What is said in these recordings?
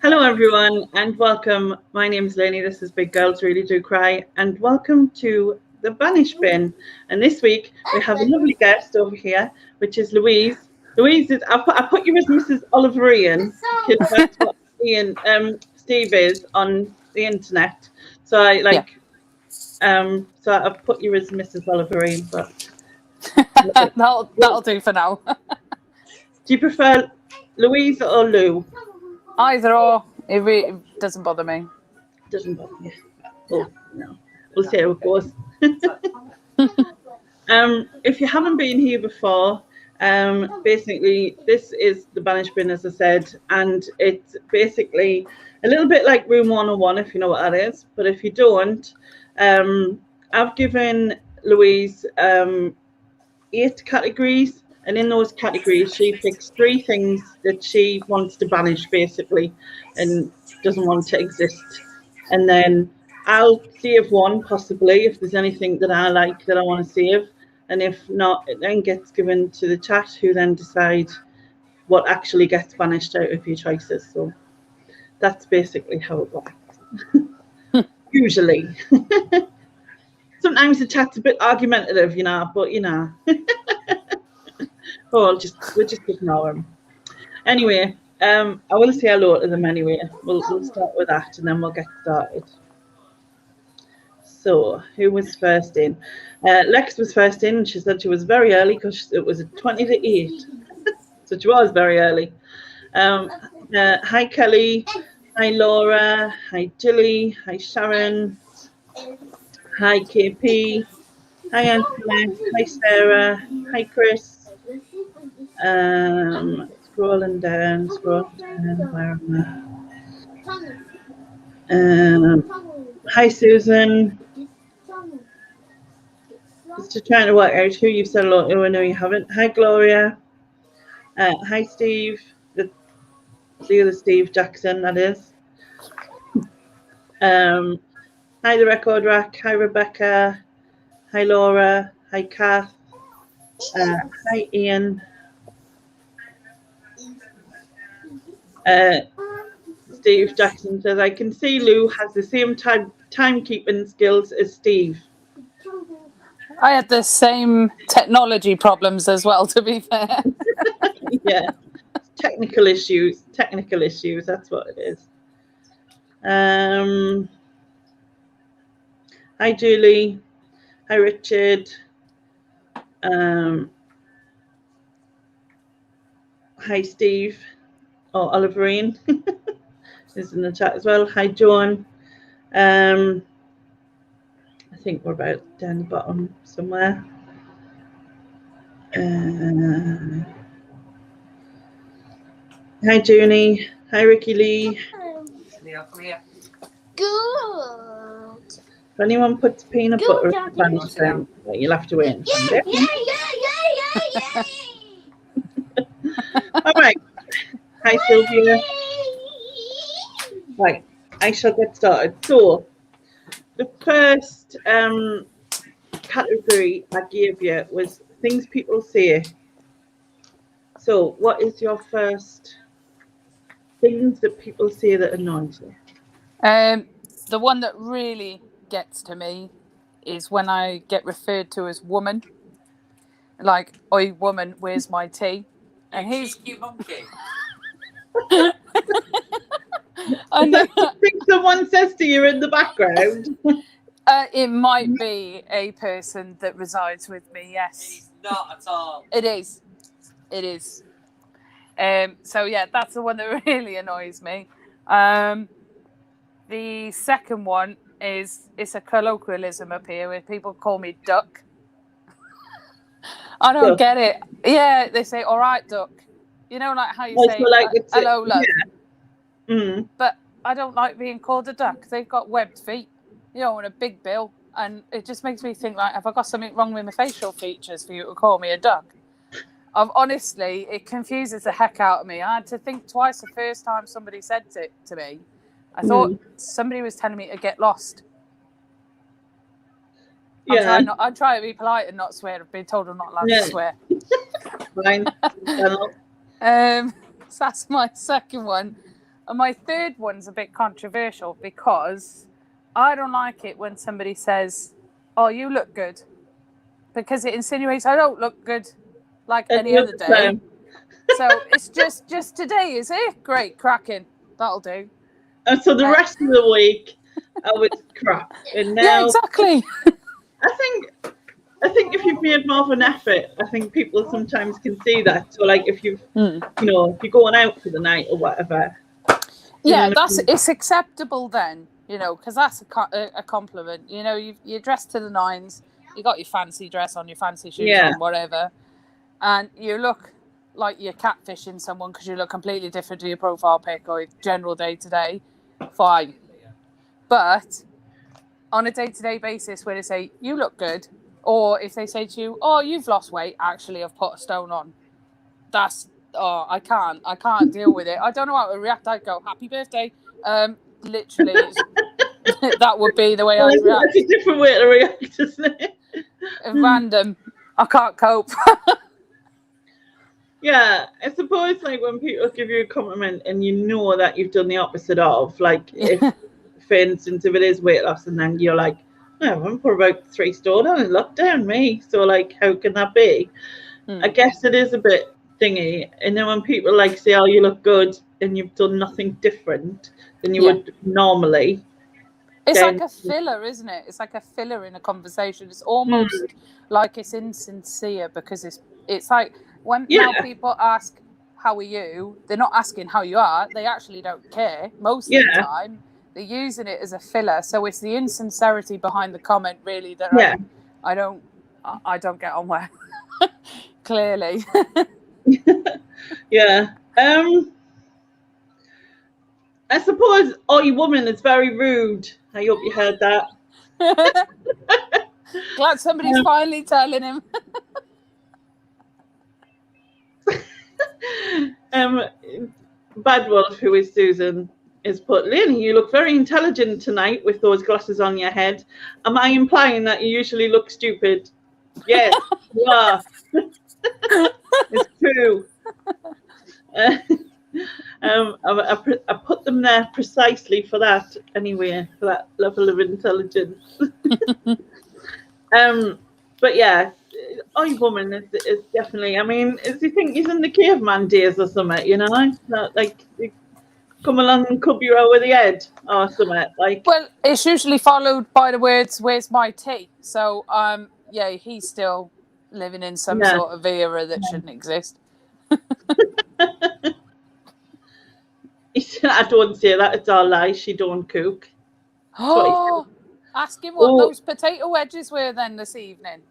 Hello, everyone, and welcome. My name is Lainey. This is Big Girls Really Do Cry, and welcome to the Banish bin. And this week we have a lovely guest over here, which is Louise. Louise is. I put you as Mrs. Oliverian because that's what Steve is on the internet. So I like. So I've put you as Mrs. Oliverian, but that'll do for now. Do you prefer Louise or Lou? Either or, it really doesn't bother me. Doesn't bother you. Well, no. We'll see how it goes. If you haven't been here before, basically this is the Banish bin, as I said, and it's basically a little bit like Room 101, if you know what that is. But if you don't, I've given Louise 8 categories, and in those categories she picks 3 things that she wants to banish, basically, and doesn't want to exist. And then I'll save one, possibly, if there's anything that I like that I want to save. And if not, it then gets given to the chat, who then decide what actually gets banished out of your choices. So that's basically how it works. Usually. Sometimes the chat's a bit argumentative, but we'll just ignore them. Anyway, I will say hello to them anyway. We'll start with that and then we'll get started. So, who was first in? Lex was first in, and she said she was very early because it was 20 to 8. So she was very early. Hi, Kelly. Hi, Laura. Hi, Jilly. Hi, Sharon. Hi, KP. Hi, Antoinette. Hi, Sarah. Hi, Chris. Scrolling down. Where am I? Hi, Susan. Just trying to work out who you've said hello to. I know you haven't. Hi, Gloria. Hi, Steve. The other Steve Jackson, that is. Hi, the Record Rack. Hi, Rebecca. Hi, Laura. Hi, Kath. Hi, Ian. Steve Jackson says, I can see Lou has the same timekeeping skills as Steve. I had the same technology problems as well, to be fair. Yeah. Technical issues, that's what it is. Hi, Julie. Hi, Richard. Hi, Steve. Oh, Oliverian is in the chat as well. Hi, Joan. I think we're about down the bottom somewhere. Hi, Junie. Hi, Ricky Lee. Good. If anyone puts peanut butter in the Spanish down, you'll have to win. Yeah. All right. Hi, Sylvia. Right, I shall get started. So, the first category I gave you was things people say. So, what is your first things that people say that annoys you? The one that really gets to me is when I get referred to as woman. Like, oi, woman, where's my tea? And he's cheeky monkey. I know. I think someone says to you in the background. It might be a person that resides with me, yes. He's not at all. It is. So, yeah, that's the one that really annoys me. The second one is, it's a colloquialism up here where people call me duck. I don't get it. Yeah, they say, all right, duck. You know, like how you say, hello, love. Yeah. Mm. But I don't like being called a duck. They've got webbed feet, and a big bill. And it just makes me think, like, have I got something wrong with my facial features for you to call me a duck? Honestly, it confuses the heck out of me. I had to think twice the first time somebody said it to me. I thought somebody was telling me to get lost. Yeah. I'm trying to be polite and not swear. I've been told I'm not allowed to swear. Fine. So that's my second one. And my third one's a bit controversial because I don't like it when somebody says, "Oh, you look good," because it insinuates I don't look good like any other day. So it's just today, is it? Great, cracking. That'll do. And so the rest of the week, I was crap. And now, Yeah, exactly. I think if you've made more of an effort, I think people sometimes can see that. So, like, if you've, you know, if you're going out for the night or whatever. Yeah, it's acceptable then, you know, because that's a compliment. You know, you're dressed to the nines, you got your fancy dress on, your fancy shoes on, whatever, and you look like you're catfishing someone because you look completely different to your profile pic or your general day-to-day, fine. But on a day-to-day basis, where they say, you look good, or if they say to you, oh, you've lost weight, actually, I've put a stone on, I can't deal with it. I don't know how to react. I'd go, happy birthday. Literally, that would be the way I'd react. It's a different way to react, isn't it? Random. I can't cope. Yeah, I suppose like when people give you a compliment and you know that you've done the opposite of, like if, for instance, if it is weight loss and then you're like, oh, I'm for about 3 stone on in lockdown, me. So like, how can that be? I guess it is a bit thingy. And then when people like say, oh, you look good and you've done nothing different than you would normally. It's like a filler, isn't it? It's like a filler in a conversation. It's almost like it's insincere because it's like when now people ask, how are you? They're not asking how you are. They actually don't care most of the time. They're using it as a filler. So it's the insincerity behind the comment really that I don't get on with. Clearly. Yeah. I suppose, oh, you woman is very rude. I hope you heard that. Glad somebody's finally telling him. Bad Wolf, who is Susan, is put, Lynn, you look very intelligent tonight with those glasses on your head. Am I implying that you usually look stupid? Yes, you are. It's true. I put them there precisely for that anyway, for that level of intelligence. But yeah, Oi Woman is definitely, I mean, do you think he's in the caveman days or something, you know? Not like come along and cub you over the head or something. Like, well, it's usually followed by the words, where's my tea? So yeah, he's still living in some sort of era that shouldn't exist. I don't say that, it's all lies, she don't cook. Oh, ask him what those potato wedges were then this evening.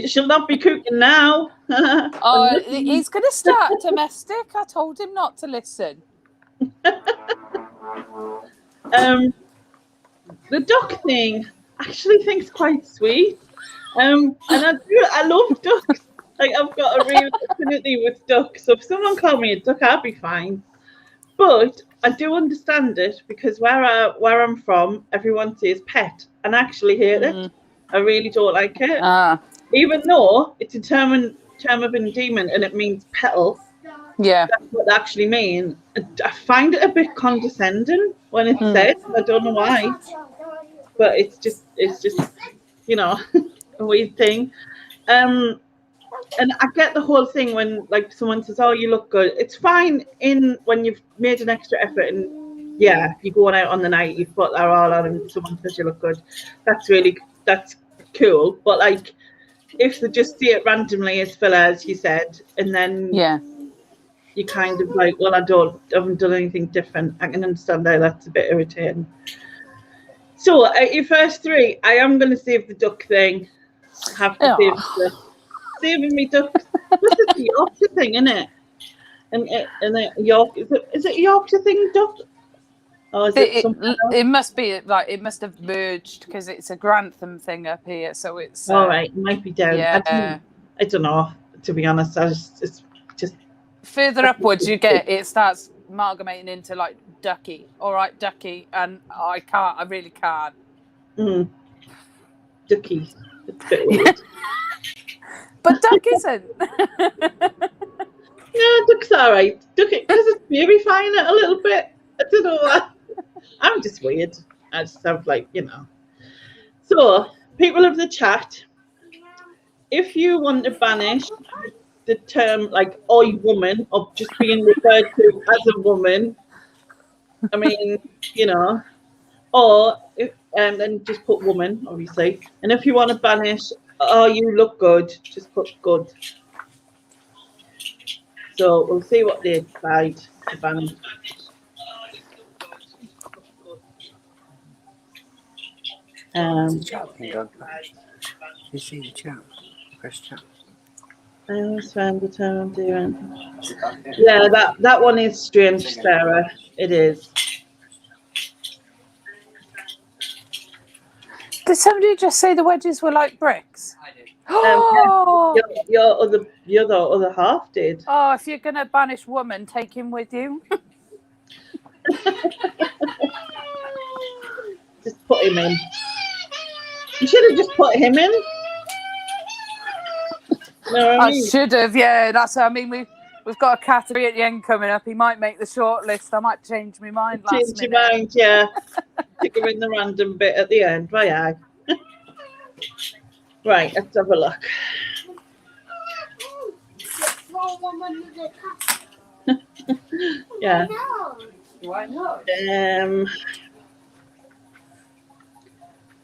She'll not be cooking now. Oh, he's going to start domestic. I told him not to listen. The duck thing, I actually think it's quite sweet. And I love ducks. Like, I've got a real affinity with ducks. So if someone called me a duck, I'd be fine. But I do understand it because where I'm from, everyone says pet, and I actually hate it. I really don't like it. Even though it's a term of endearment and it means petal. Yeah. That's what they actually mean. I find it a bit condescending when it's said. I don't know why. But it's just you know, a weird thing. And I get the whole thing when like someone says, oh, you look good. It's fine when you've made an extra effort and you're going out on the night, you've put that all on and someone says you look good. That's cool. But like if they just see it randomly as filler, as you said, and then you kind of like, well, I haven't done anything different. I can understand that that's a bit irritating. So at your first 3, I am going to save the duck thing. I have to saving me ducks. This is the Yorkshire thing, isn't it? And York is it Yorkshire thing, duck? Or is it must be like it must have merged because it's a Grantham thing up here, so it's all right. It might be down. Yeah. I don't know. To be honest, it's just further upwards you get, it starts amalgamating into like ducky. All right, ducky, and I really can't. Ducky. It's a bit weird. But duck isn't. Yeah, Duck's all right. Duck it because it's purifying it a little bit. I don't know why. I'm just weird. I just have So, people of the chat, if you want to banish the term like "oi woman" or just being referred to as a woman, I mean, or if then just put woman, obviously. And if you want to banish, "oh, you look good," just put good. So we'll see what they decide to banish. You see the chat? Press chat. I always found the term doing. Yeah, that one is strange, Sarah. It is. Did somebody just say the wedges were like bricks? I did. Oh, Your other half did. oh! If you're gonna banish woman, take him with you. Just put him in. You should have just put him in. No, I should have. Yeah, that's. I mean, we've got a category at the end coming up. He might make the short list. I might change my mind last Change minute. your mind, yeah. Stick him in the random bit at the end. Aye. Right, let's have a look. Yeah. Why not?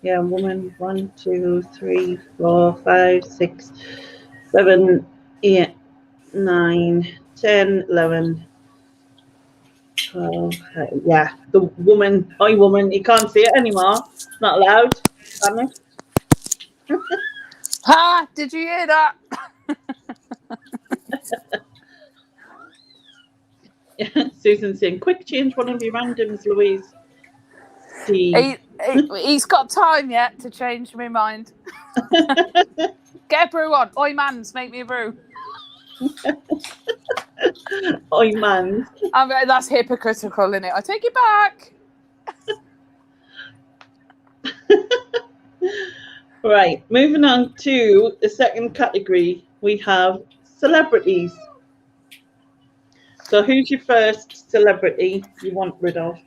Yeah, woman. 1, 2, 3, 4, 5, 6, 7, 8, 9, 10, 11, 12. Yeah, the woman. Oi, woman. You can't see it anymore. It's not allowed. Banish. Ha! Did you hear that? Susan's saying, quick change one of your randoms, Louise. He's got time yet to change my mind. Get a brew on. Oi, mans, make me a brew. Oi, man. That's hypocritical, isn't it? I take it back. Right, moving on to the second category, we have celebrities. So who's your first celebrity you want rid of?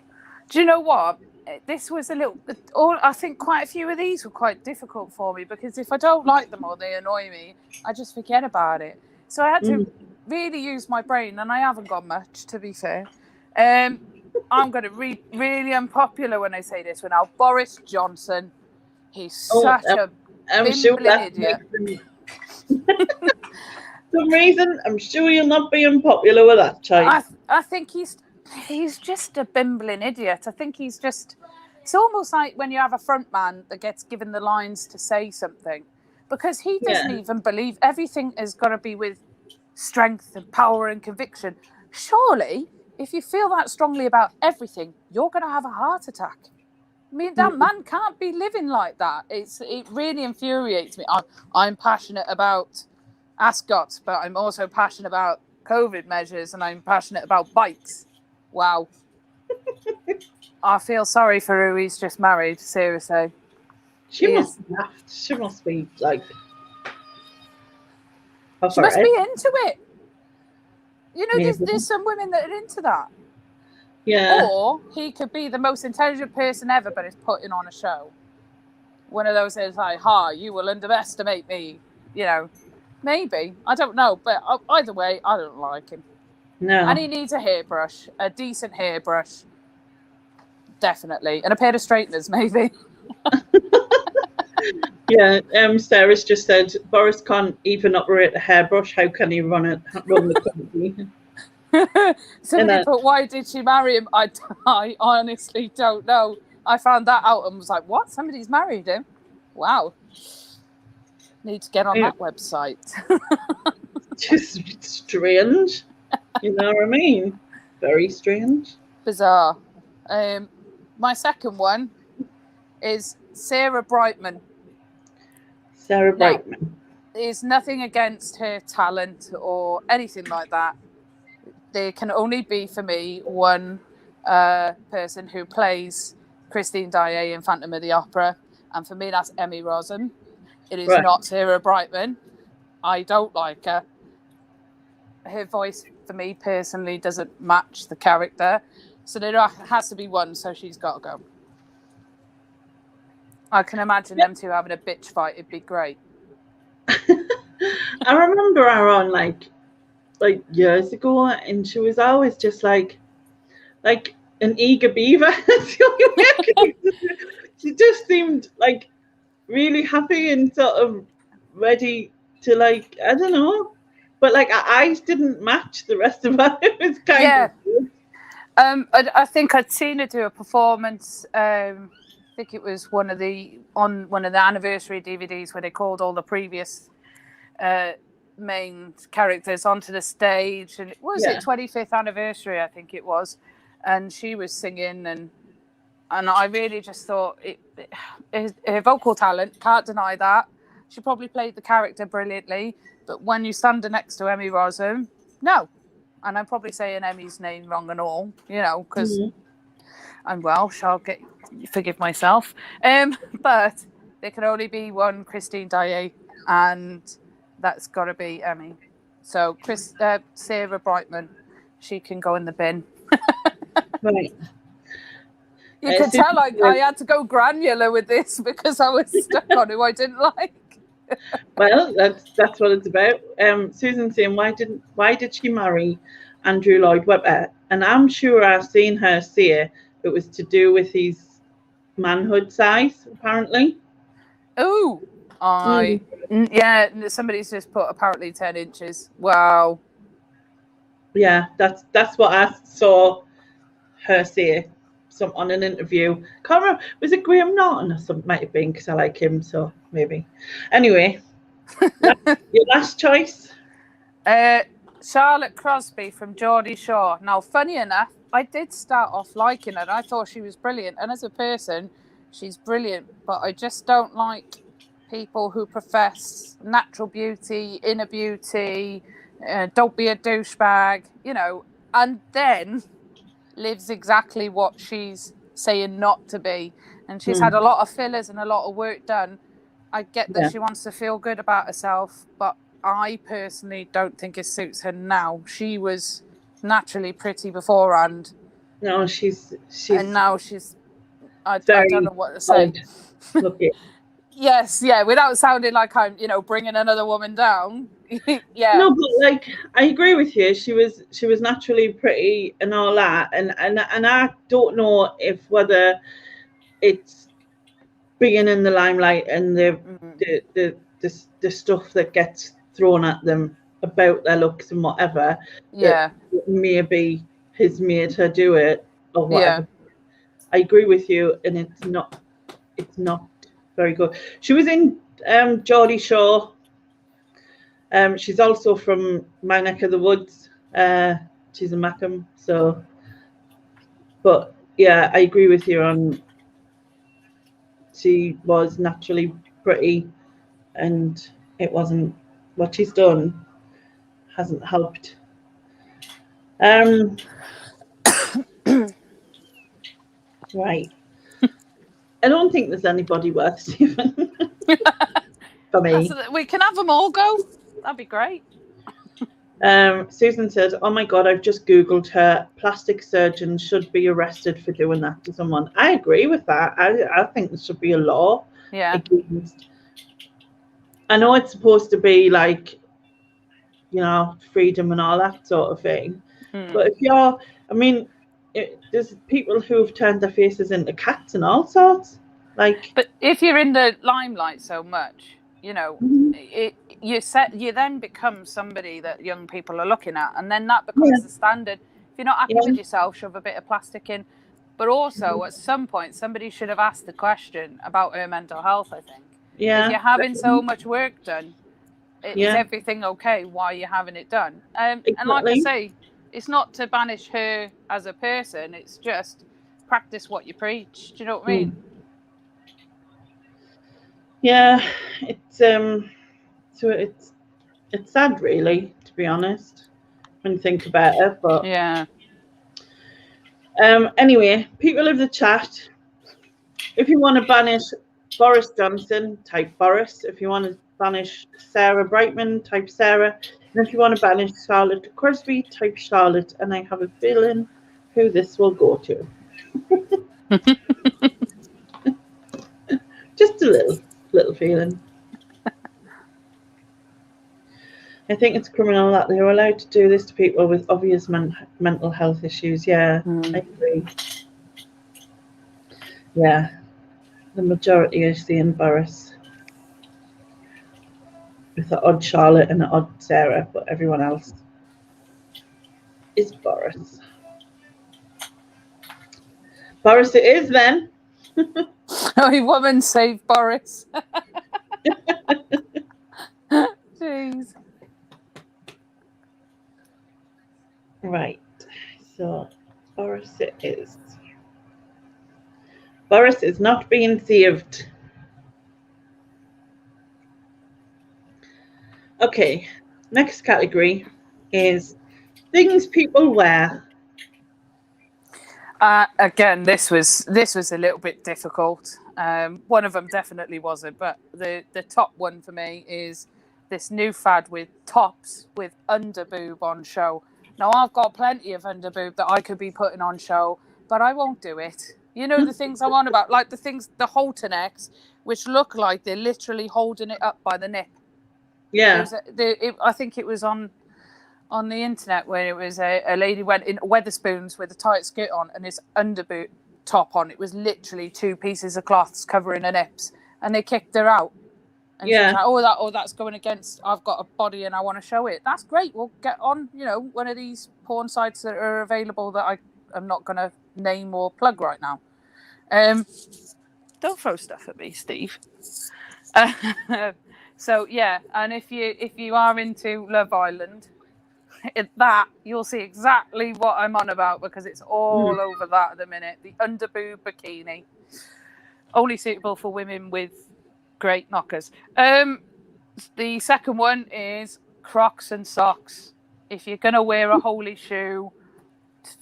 Do you know what? This was I think quite a few of these were quite difficult for me because if I don't like them or they annoy me, I just forget about it. So I had to really use my brain, and I haven't got much, to be fair. I'm going to read really unpopular when I say this one now. Boris Johnson. He's such a bimbling idiot. For some reason, I'm sure you'll not be unpopular with that child. I think he's just a bimbling idiot. I think it's almost like when you have a front man that gets given the lines to say something, because he doesn't even believe everything has got to be with strength and power and conviction. Surely, if you feel that strongly about everything, you're going to have a heart attack. I mean, that man can't be living like that. It really infuriates me. I'm passionate about ascots, but I'm also passionate about COVID measures, and I'm passionate about bikes. Wow. I feel sorry for who he's just married, seriously. She must be like... She must be into it. You know, there's some women that are into that. Yeah. Or he could be the most intelligent person ever, but is putting on a show. One of those is like, you will underestimate me. You know, maybe. I don't know. But either way, I don't like him. No. And he needs a hairbrush, a decent hairbrush. Definitely. And a pair of straighteners, maybe. Yeah, Sarah's just said, Boris can't even operate a hairbrush. How can he run the company? Somebody put, why did she marry him? I honestly don't know. I found that out and was like, what? Somebody's married him? Wow. Need to get on that website. Just strange. You know what I mean? Very strange. Bizarre. My second one is Sarah Brightman. Sarah Brightman. There's nothing against her talent or anything like that. There can only be, for me, one person who plays Christine Daae in Phantom of the Opera. And for me, that's Emmy Rossum. It is not Sarah Brightman. I don't like her. Her voice for me personally, doesn't match the character. So there has to be one, so she's got to go. I can imagine them two having a bitch fight. It'd be great. I remember her on like years ago, and she was always just like an eager beaver. That's the only way I can- She just seemed like really happy and sort of ready to, like, I don't know, but like her eyes didn't match the rest of her. It was kind of I think I'd seen her do a performance. I think it was one of the anniversary DVDs where they called all the previous main characters onto the stage, and it 25th anniversary, I think it was, and she was singing, and I really just thought her vocal talent, can't deny that. She probably played the character brilliantly, but when you stand her next to Emmy Rossum, no. And I'm probably saying Emmy's name wrong and all, because I'm Welsh. Forgive myself. But there can only be one Christine Daae, and that's got to be Emmy. So Sarah Brightman, she can go in the bin. right. You can tell I had to go granular with this because I was stuck on who I didn't like. Well, that's what it's about. Susan saying, why did she marry Andrew Lloyd Webber? And I'm sure I've seen her say it was to do with his manhood size, apparently. Oh, yeah. Somebody's just put apparently 10 inches. Wow. Yeah, that's what I saw her say. On an interview, can't remember, was it Graham Norton or something? Might have been, because I like him, so maybe. Anyway, your last choice. Charlotte Crosby from Geordie Shore. Now, funny enough, I did start off liking her. I thought she was brilliant, and as a person, she's brilliant. But I just don't like people who profess natural beauty, inner beauty. Don't be a douchebag, and then lives exactly what she's saying not to be, and she's had a lot of fillers and a lot of work done. I get that she wants to feel good about herself, but I personally don't think it suits her now. She was naturally pretty beforehand. No, she's and now she's I don't know what to say. Yes, without sounding like I'm bringing another woman down. Yeah. No, but like, I agree with you. She was naturally pretty and all that, and I don't know whether it's being in the limelight and the stuff that gets thrown at them about their looks and whatever. Yeah. Maybe has made her do it or whatever. Yeah. I agree with you, and it's not very good. She was in Geordie Shore. She's also from my neck of the woods. She's a Mackham, so. But yeah, I agree with you on. She was naturally pretty, and it wasn't what she's done. Hasn't helped. Right. I don't think there's anybody worth Stephen. For me. We can have them all go. That'd be great. Susan says, "Oh my God, I've just Googled her. Plastic surgeons should be arrested for doing that to someone." I agree with that. I think there should be a law against. I know it's supposed to be like, freedom and all that sort of thing. But if there's people who have turned their faces into cats and all sorts. But if you're in the limelight so much, you then become somebody that young people are looking at, and then that becomes the standard. If you're not happy with yourself, shove a bit of plastic in. But also, at some point, somebody should have asked the question about her mental health, I think. Yeah. If you're having so much work done, is everything okay? Why are you having it done? Exactly. And like I say, it's not to banish her as a person. It's just practice what you preach. Do you know what I mean? Yeah, it's sad, really, to be honest, when you think about it. But yeah. Anyway, people of the chat, if you want to banish Boris Johnson, type Boris. If you want to banish Sarah Brightman, type Sarah. And if you want to banish Charlotte Crosby, type Charlotte, and I have a feeling who this will go to. Just a little feeling. I think it's criminal that they're allowed to do this to people with obvious mental health issues. Yeah, I agree. Yeah, the majority is seeing Boris with the odd Charlotte and the odd Sarah, but everyone else is Boris. Boris it is then. Oh, woman save Boris. Jeez. Right, so Boris it is. Boris is not being saved. Okay, next category is things people wear. Again, this was a little bit difficult. One of them definitely wasn't, but the top one for me is this new fad with tops with underboob on show. Now, I've got plenty of underboob that I could be putting on show, but I won't do it. You know the things I'm on about, like the halter necks, which look like they're literally holding it up by the nip. Yeah. I think it was on the internet when it was a lady went in Weatherspoons with a tight skirt on and his underboot top on. It was literally 2 pieces of cloths covering her nips, and they kicked her out. And she was like, that's going against, I've got a body and I want to show it. That's great. We'll get on, one of these porn sites that are available that I am not going to name or plug right now. Don't throw stuff at me, Steve. So yeah, and if you are into Love Island, you'll see exactly what I'm on about, because it's all over that at the minute. The underboob bikini, only suitable for women with great knockers. The second one is Crocs and socks. If you're gonna wear a holy shoe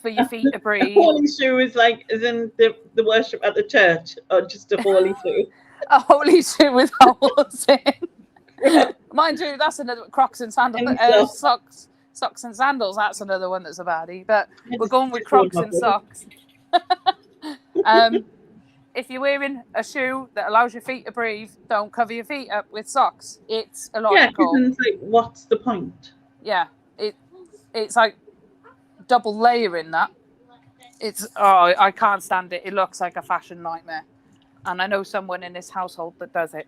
for your feet to breathe. A holy shoe is in the worship at the church, or just a holy shoe? A holy shoe with holes in. Mind you, that's another Crocs and sandals. Socks and sandals. That's another one that's a baddie. But we're going with Crocs and socks. If you're wearing a shoe that allows your feet to breathe, don't cover your feet up with socks. It's illogical. Yeah, because it's what's the point? Yeah, it's like double layering that. I can't stand it. It looks like a fashion nightmare, and I know someone in this household that does it.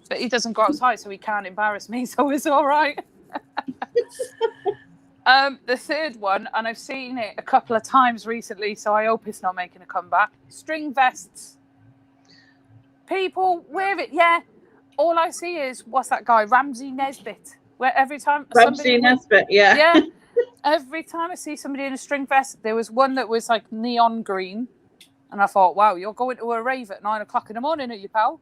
But he doesn't go outside, so he can't embarrass me, so it's all right. The third one, and I've seen it a couple of times recently, so I hope it's not making a comeback. String vests. People wear it, yeah. All I see is, what's that guy, Ramsey Nesbitt? Where every time Ramsey Nesbitt, yeah. Yeah. Every time I see somebody in a string vest, there was one that was like neon green, and I thought, wow, you're going to a rave at 9 o'clock in the morning, are you, pal?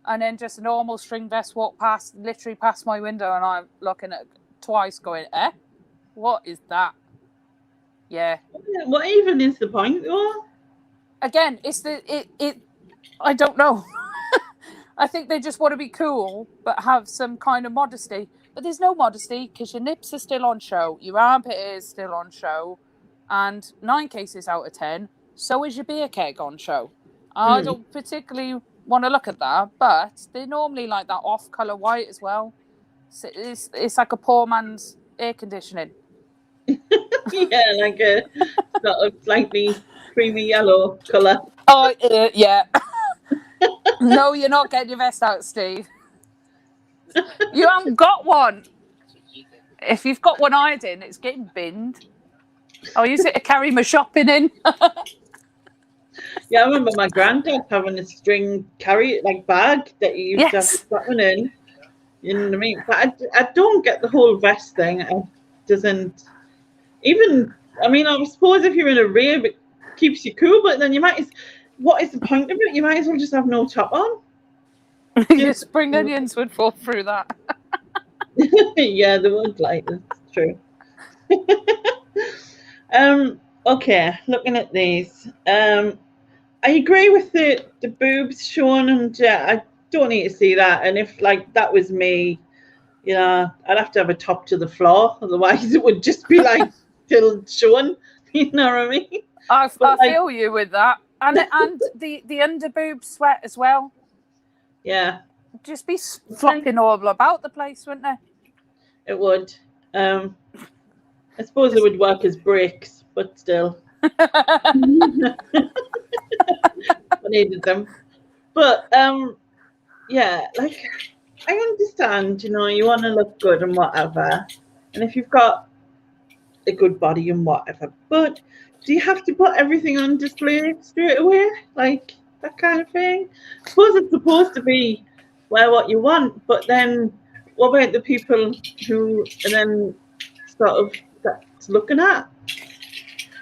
And then just a normal string vest walked literally past my window, and I'm looking at it twice going, what is that? Yeah. What even is the point, though? Again, it's I don't know. I think they just want to be cool, but have some kind of modesty. But there's no modesty, because your nips are still on show, your armpit is still on show, and 9 cases out of 10, so is your beer keg on show. I don't particularly want to look at that, but they're normally like that off-colour white as well. It's like a poor man's air conditioning. Yeah, like a sort of slightly creamy yellow colour. Oh, yeah. No, you're not getting your vest out, Steve. You haven't got one. If you've got one ironed, it's getting binned. I'll use it to carry my shopping in. Yeah, I remember my granddad having a string bag that you used to have something in. You know what I mean? But I don't get the whole vest thing. It doesn't even. I mean, I suppose if you're in a rave, it keeps you cool. But then what is the point of it? You might as well just have no top on. Your spring onions would fall through that. Yeah, they would. That's true. Okay, looking at these. I agree with the boobs showing, and I don't need to see that. And if that was me, I'd have to have a top to the floor, otherwise it would just be like still showing. You know what I mean? I But, feel you with that, and the under boob sweat as well. Yeah, Just be flopping all about the place, wouldn't they? it would. I suppose it would work as brakes, but still. I needed them. But yeah, like I understand, you want to look good and whatever. And if you've got a good body and whatever, but do you have to put everything on display straight away? Like that kind of thing? I suppose it's supposed to be wear what you want, but then what about the people who are then sort of that's looking at?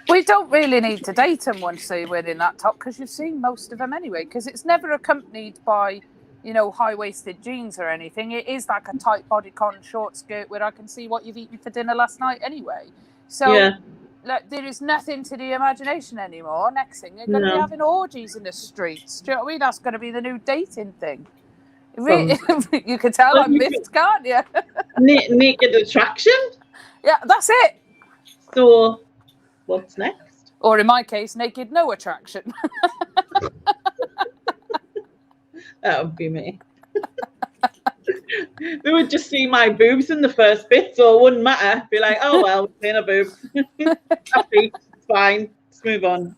We don't really need to date them once they're wearing that top, because you've seen most of them anyway, because it's never accompanied by, high-waisted jeans or anything. It is like a tight bodycon short skirt where I can see what you've eaten for dinner last night anyway. So Yeah. there is nothing to the imagination anymore. Next thing, they're going to be having orgies in the streets. Do you know what I mean? That's going to be the new dating thing. You can tell I'm miffed, can't you? Naked attraction? Yeah, that's it. So what's next? Or in my case, naked no attraction. That would be me. They would just see my boobs in the first bit, so it wouldn't matter. Be like, oh well, we're seeing a boob. Happy, it's fine. Let's move on.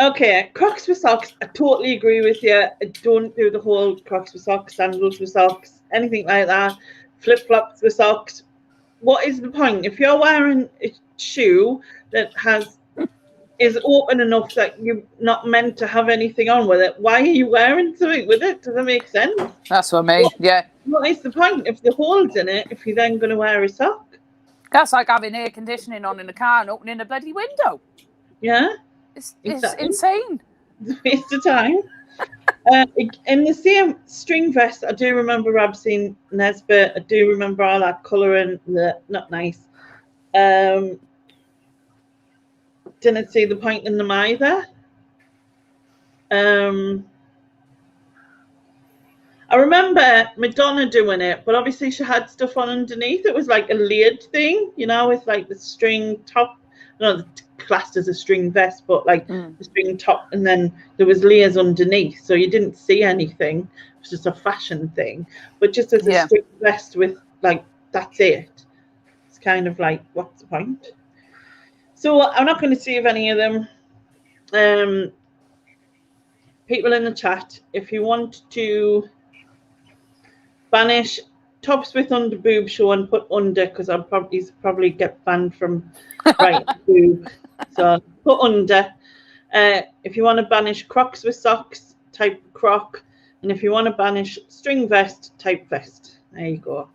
Okay, Crocs with socks. I totally agree with you. I don't do the whole Crocs with socks, sandals with socks, anything like that. Flip flops with socks. What is the point? If you're wearing a shoe that is open enough that you're not meant to have anything on with it, why are you wearing something with it? Does that make sense? That's what I mean. Yeah. What is the point if the hole's in it if you're then going to wear a sock? That's like having air conditioning on in the car and opening a bloody window. Yeah. It's Exactly. insane. It's a waste of time. In the same string vest, I do remember Rab seeing Nesbit. I do remember all that colouring. Not nice. Didn't see the point in them either. I remember Madonna doing it, but obviously she had stuff on underneath. It was like a layered thing, with like the string top. No, classed as a string vest, but like the string top, and then there was layers underneath, so you didn't see anything. It was just a fashion thing, but just as a string vest with like that's it. It's kind of like, what's the point? So I'm not going to see if any of them. People in the chat, if you want to banish tops with under boob show and put under, because I'll probably get banned from right boob. So put under. If you want to banish Crocs with socks, type croc. And if you want to banish string vest, type vest. There you go.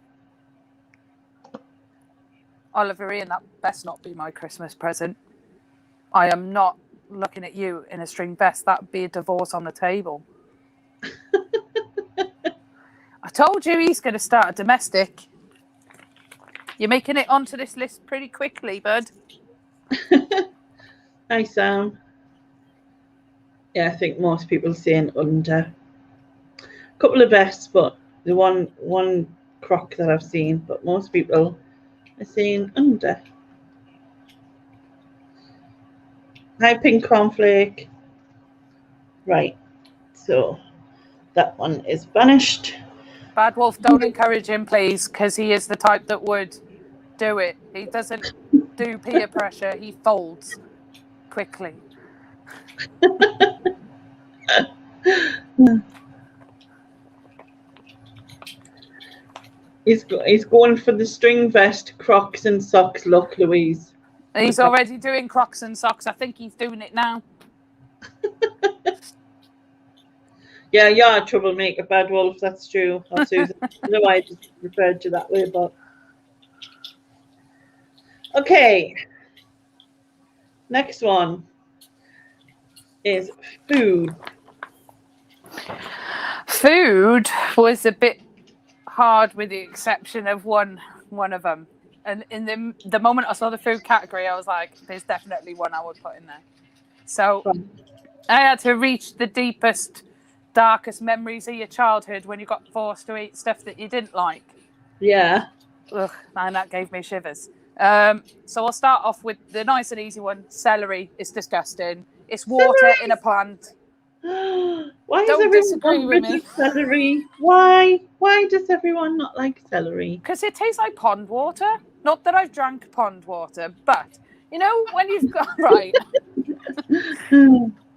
Oliverian, that best not be my Christmas present. I am not looking at you in a string vest. That would be a divorce on the table. I told you he's going to start a domestic. You're making it onto this list pretty quickly, bud. Hi, Sam. Yeah, I think most people are saying under. A couple of vests, but the one croc that I've seen, but most people are saying under. Hi, Pink Cornflake. Right, so that one is banished. Bad Wolf, don't encourage him, please, because he is the type that would do it. He doesn't do peer pressure. He folds quickly. He's going for the string vest, Crocs and socks look, Louise. He's already doing Crocs and socks. I think he's doing it now. Yeah, you're a troublemaker, Bad Wolf, that's true. Or Susan. I don't know why I just referred to that way, but... Okay. Next one is food. Food was a bit hard with the exception of one of them. And in the moment I saw the food category, I was like, there's definitely one I would put in there. So I had to reach the deepest darkest memories of your childhood when you got forced to eat stuff that you didn't like? Yeah. Ugh, man, that gave me shivers. So I'll start off with the nice and easy one. Celery is disgusting. It's water Celery? in a plant. Why is Don't everyone disagree with rid me. of celery? Why? Why does everyone not like celery? Because it tastes like pond water. Not that I've drank pond water, but you know when you've got right.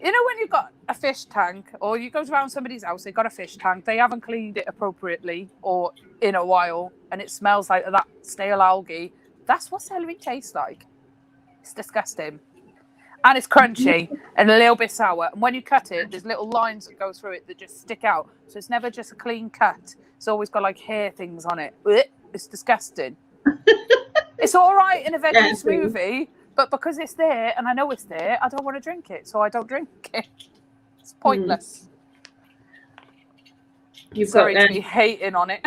You know when you've got a fish tank, or you go around somebody's house, they've got a fish tank, they haven't cleaned it appropriately or in a while, and it smells like that stale algae. That's what celery tastes like. It's disgusting. And it's crunchy and a little bit sour. And when you cut it, there's little lines that go through it that just stick out. So it's never just a clean cut. It's always got like hair things on it. It's disgusting. It's all right in a veggie smoothie, but because it's there and I know it's there, I don't want to drink it. So I don't drink it. It's pointless. Sorry to be hating on it.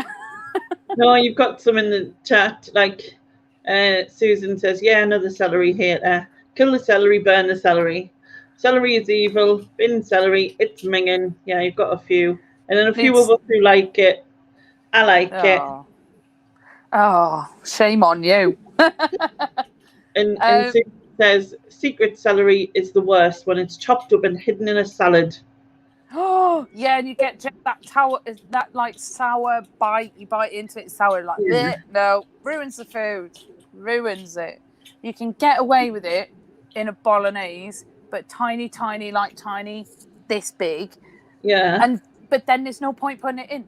No, you've got some in the chat. Like Susan says, yeah, another celery hater. Kill the celery, burn the celery. Celery is evil. Bin celery, it's minging. Yeah, you've got a few. And then a few of us who like it. I like it. Oh, shame on you. And Susan says, secret celery is the worst when it's chopped up and hidden in a salad. Oh, yeah, and you get just that like sour bite. You bite into it, sour, like, no, ruins the food. Ruins it. You can get away with it in a bolognese, but tiny, this big. Yeah. But then there's no point putting it in.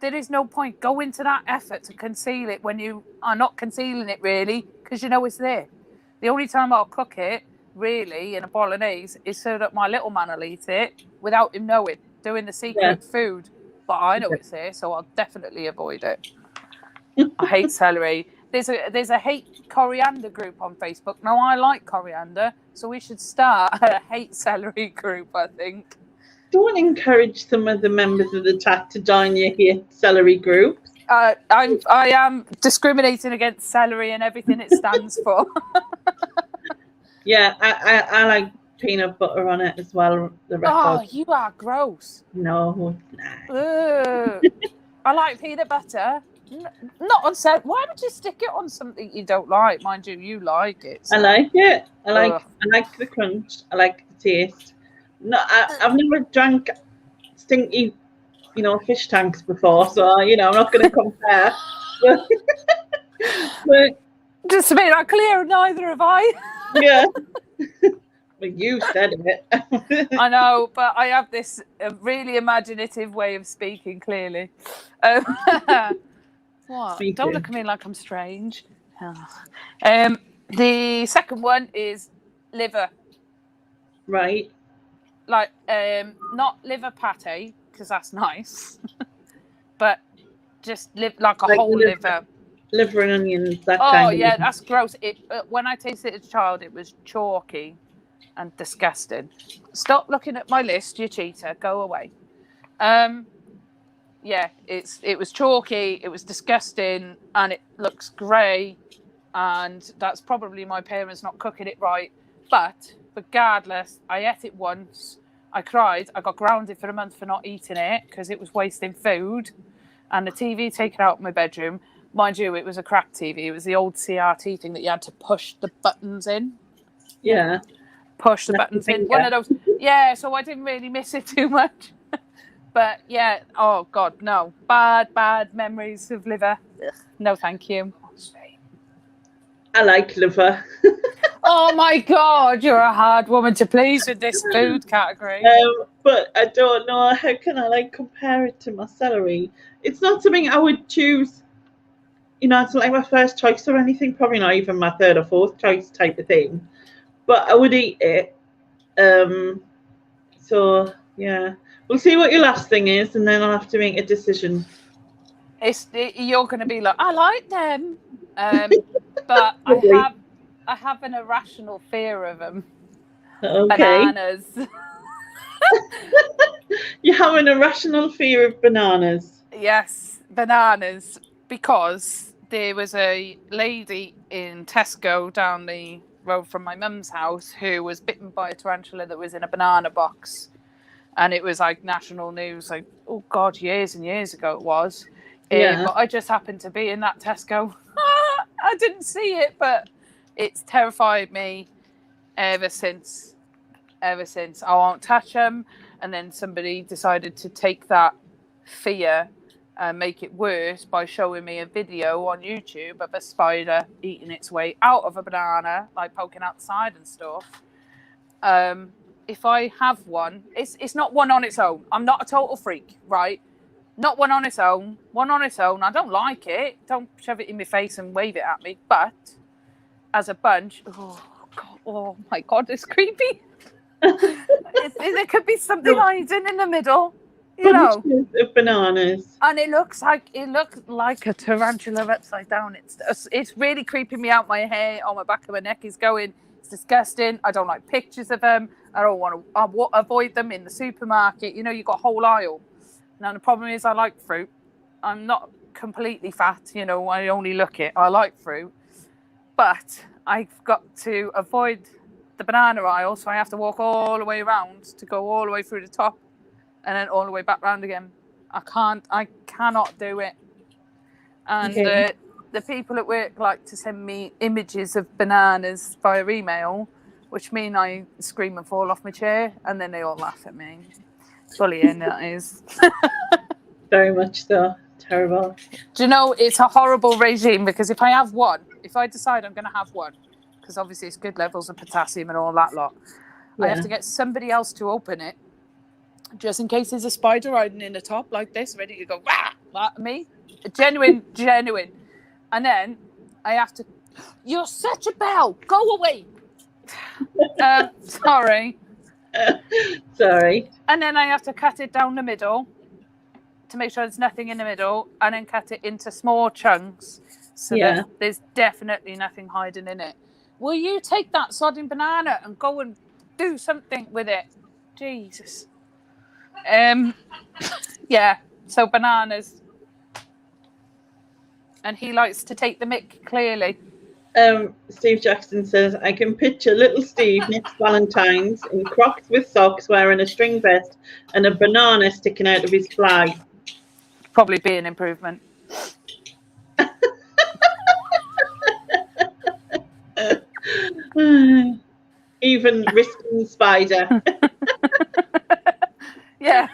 There is no point. Go into that effort to conceal it when you are not concealing it, really, because you know it's there. The only time I'll cook it, really, in a bolognese is so that my little man will eat it without him knowing, doing the secret food. But I know it's there, so I'll definitely avoid it. I hate celery. There's a hate coriander group on Facebook. Now, I like coriander, so we should start a hate celery group, I think. Don't encourage some of the members of the chat to join your hate celery group. I am discriminating against celery and everything it stands for. Yeah, I like peanut butter on it as well. The record. Oh, you are gross. No. Nah. I like peanut butter. Not on celery. Why would you stick it on something you don't like? Mind you, you like it. So. I like it. I like the crunch. I like the taste. No, I've never drank stinky, fish tanks before, so I'm not going to compare. but just to make that clear, neither have I. Yeah. But you said it. I know, but I have this really imaginative way of speaking, clearly. What? Don't look at me like I'm strange. The second one is liver. Right. Like, not liver pate, because that's nice, but just like a whole liver. Liver and onions, that kind kind of thing. Yeah, that's gross. When I tasted it as a child, it was chalky and disgusting. Stop looking at my list, you cheater. Go away. Yeah, it was chalky, it was disgusting, and it looks grey, and that's probably my parents not cooking it right. But regardless, I ate it once. I cried. I got grounded for a month for not eating it because it was wasting food, and the TV taken out of my bedroom. Mind you, it was a cracked TV. It was the old CRT thing that you had to push the buttons in. Yeah. Push the buttons in. One of those. Yeah, so I didn't really miss it too much. But yeah, oh God, no. Bad memories of liver. Ugh, no, thank you. I like liver. Oh my God, you're a hard woman to please with this food category. But I don't know, how can I compare it to my celery? It's not something I would choose. It's not like my first choice or anything. Probably not even my third or fourth choice type of thing. But I would eat it. So yeah, we'll see what your last thing is, and then I'll have to make a decision. You're going to be like, I like them, but I have an irrational fear of them. Okay. Bananas. You have an irrational fear of bananas. Yes, bananas, because there was a lady in Tesco down the road from my mum's house who was bitten by a tarantula that was in a banana box. and it was like national news, like, oh God, years and years ago it was. Yeah. But I just happened to be in that Tesco. I didn't see it, but it's terrified me ever since. I won't touch them. And then somebody decided to take that fear and make it worse by showing me a video on YouTube of a spider eating its way out of a banana, like poking out the side and stuff. If I have one, it's not one on its own. I'm not a total freak, right? Not one on its own. One on its own. I don't like it. Don't shove it in my face and wave it at me. But as a bunch, oh my God, it's creepy. There could be something hiding in the middle, you know. Of bananas. And it looks like a tarantula upside down. It's really creeping me out. My hair on my back of my neck is going. It's disgusting. I don't like pictures of them. I don't want to avoid them in the supermarket. You know, you've got a whole aisle. Now, the problem is I like fruit. I'm not completely fat, you know, I only look it. I like fruit. But I've got to avoid the banana aisle, so I have to walk all the way around to go all the way through the top and then all the way back round again. I cannot do it. And the people at work like to send me images of bananas via email, which mean I scream and fall off my chair, and then they all laugh at me. Bullying, that is. Very much so. Terrible. Do you know, it's a horrible regime, because if I decide I'm going to have one, because obviously it's good levels of potassium and all that lot, I have to get somebody else to open it, just in case there's a spider hiding in the top like this, ready to go, rah, at me. Genuine. And then I have to, you're such a bell, go away. Sorry. Sorry. And then I have to cut it down the middle to make sure there's nothing in the middle, and then cut it into small chunks so that there's definitely nothing hiding in it. Will you take that sodding banana and go and do something with it? Jesus. Yeah, so bananas. And he likes to take the mick, clearly. Steve Jackson says, I can picture little Steve next Valentine's in Crocs with socks, wearing a string vest and a banana sticking out of his flag. Probably be an improvement. Even risking spider. Yeah.